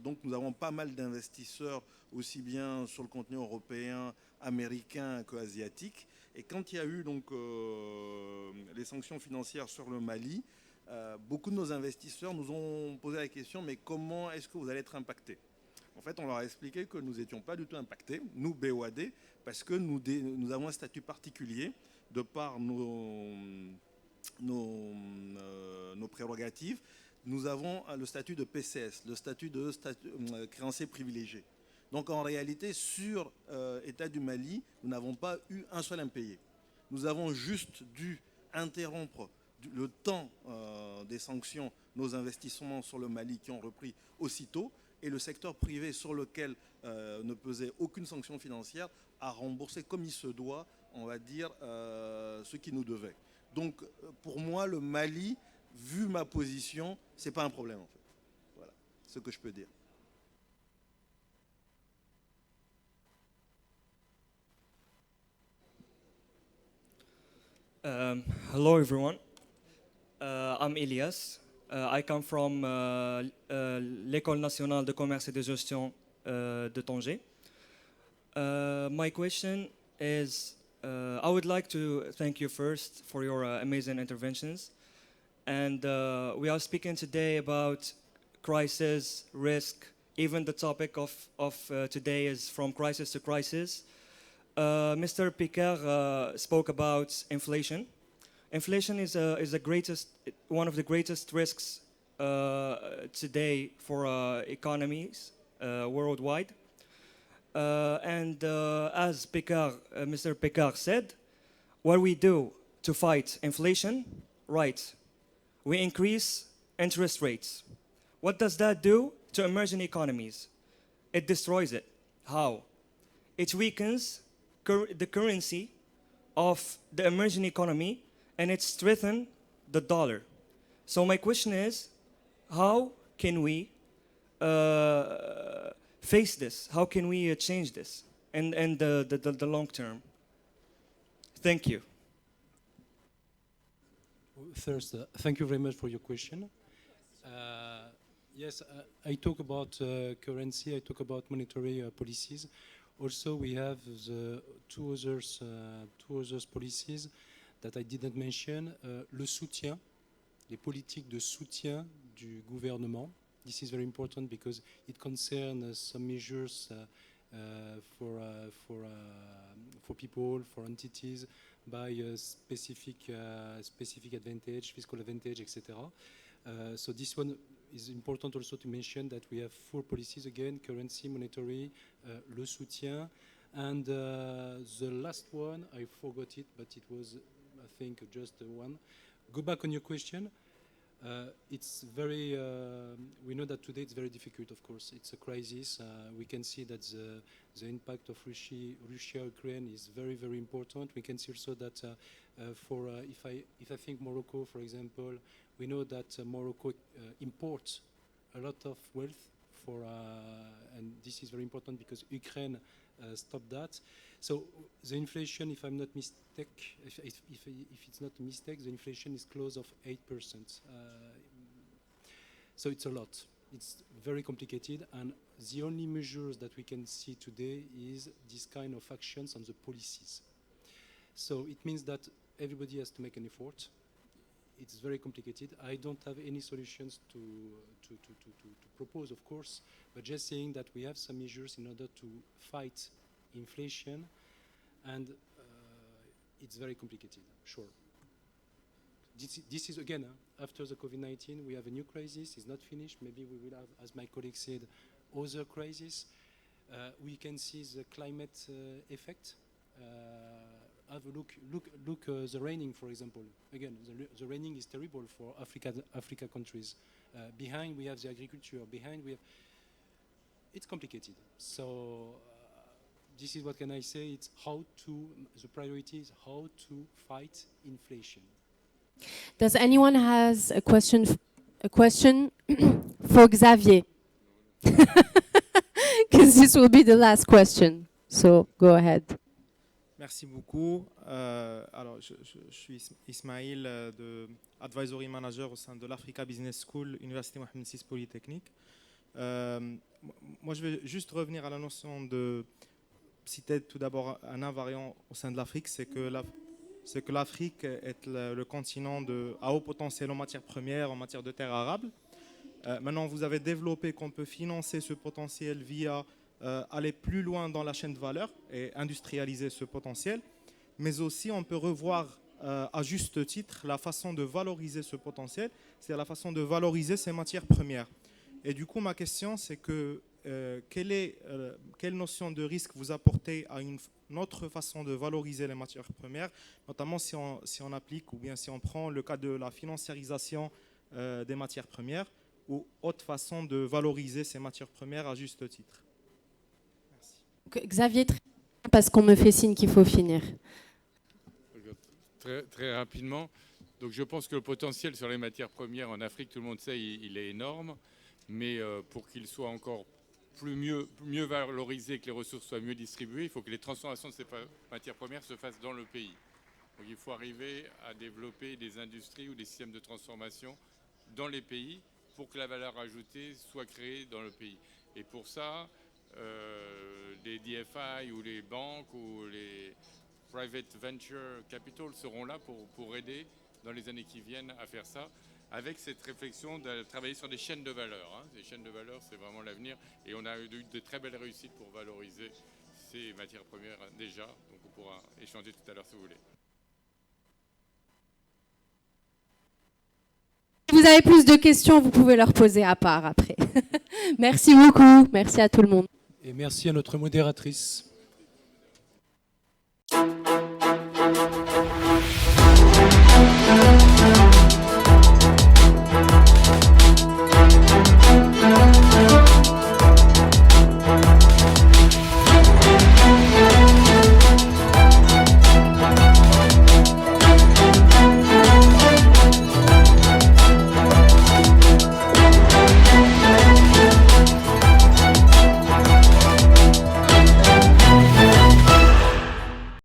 donc nous avons pas mal d'investisseurs, aussi bien sur le continent européen, américain qu'asiatique. Et quand il y a eu donc, les sanctions financières sur le Mali, beaucoup de nos investisseurs nous ont posé la question, mais comment est-ce que vous allez être impactés? En fait, on leur a expliqué que nous n'étions pas du tout impactés, nous BOAD, parce que nous avons un statut particulier de par nos prérogatives. Nous avons le statut de PCS, le statut de créancier privilégié. Donc en réalité, sur l'État du Mali, nous n'avons pas eu un seul impayé. Nous avons juste dû interrompre le temps des sanctions, nos investissements sur le Mali qui ont repris aussitôt, et le secteur privé sur lequel ne pesait aucune sanction financière a remboursé comme il se doit, on va dire, ce qui nous devait. Donc pour moi, le Mali, vu ma position, ce n'est pas un problème en fait. Voilà ce que je peux dire.
Hello everyone, I'm Elias. I come from l'École nationale de commerce et de gestion de Tanger. My question is, I would like to thank you first for your amazing interventions. And we are speaking today about crisis, risk. Even the topic of today is from crisis to crisis. Mr. Picard spoke about inflation. Inflation is one of the greatest risks today for economies worldwide. And as Mr. Picard said, what we do to fight inflation, right? We increase interest rates. What does that do to emerging economies? It destroys it. How? It weakens the currency of the emerging economy, and it strengthens the dollar. So my question is, how can we face this? How can we change this and the long term? Thank you.
First, thank you very much for your question. Yes, I talk about currency, I talk about monetary policies. Also, we have the two others policies that I didn't mention. Le soutien, les politiques de soutien du gouvernement. This is very important because it concerns some measures for people, for entities, by specific advantage, fiscal advantage, etc. So this one is important also to mention that we have 4 policies again: currency, monetary, le soutien, and the last one, I forgot it, but it was, I think, just one. Go back on your question. It's very, we know that today it's very difficult, of course. It's a crisis. We can see that the impact of Russia-Ukraine is very, very important. We can see also that if I think Morocco, for example, we know that Morocco imports a lot of wealth and this is very important because Ukraine stopped that. So the inflation, if I'm not mistaken, if it's not a mistake, the inflation is close of 8%. So it's a lot. It's very complicated, and the only measures that we can see today is this kind of actions on the policies. So it means that everybody has to make an effort. It's very complicated. I don't have any solutions to propose, of course, but just saying that we have some measures in order to fight inflation, and it's very complicated, sure. This is again, after the COVID-19, we have a new crisis. It's not finished. Maybe we will have, as my colleague said, other crises. We can see the climate effect. Have a look the raining, for example. Again, the raining is terrible for Africa countries. Behind we have the agriculture. Behind we have. It's complicated. So this is what can I say? It's the priority is how to fight inflation.
Does anyone has a question for Xavier? Because this will be the last question. So go ahead.
Merci beaucoup. Alors, je suis Ismail, de Advisory Manager au sein de l'Africa Business School, Université Mohamed VI Polytechnique. Moi, je vais juste revenir à la notion de citer tout d'abord un invariant au sein de l'Afrique, c'est que l'Afrique est le continent à haut potentiel en matière première, en matière de terres arables. Maintenant, vous avez développé qu'on peut financer ce potentiel via aller plus loin dans la chaîne de valeur et industrialiser ce potentiel, mais aussi on peut revoir à juste titre la façon de valoriser ce potentiel, c'est la façon de valoriser ces matières premières. Et du coup, ma question, c'est que quelle notion de risque vous apportez à une autre façon de valoriser les matières premières, notamment si on applique ou bien si on prend le cas de la financiarisation des matières premières ou autre façon de valoriser ces matières premières à juste titre.
Xavier, parce qu'on me fait signe qu'il faut finir.
Très rapidement. Donc je pense que le potentiel sur les matières premières en Afrique, tout le monde sait, il est énorme. Mais pour qu'il soit encore mieux valorisé, que les ressources soient mieux distribuées, il faut que les transformations de ces matières premières se fassent dans le pays. Donc il faut arriver à développer des industries ou des systèmes de transformation dans les pays pour que la valeur ajoutée soit créée dans le pays. Et pour ça, les DFI ou les banques ou les private venture capital seront là pour aider dans les années qui viennent à faire ça, avec cette réflexion de travailler sur des chaînes de valeur. Hein. Les chaînes de valeur, c'est vraiment l'avenir. Et on a eu de très belles réussites pour valoriser ces matières premières déjà. Donc on pourra échanger tout à l'heure si vous voulez.
Si vous avez plus de questions, vous pouvez leur poser à part après. Merci beaucoup. Merci à tout le monde.
Et merci à notre modératrice.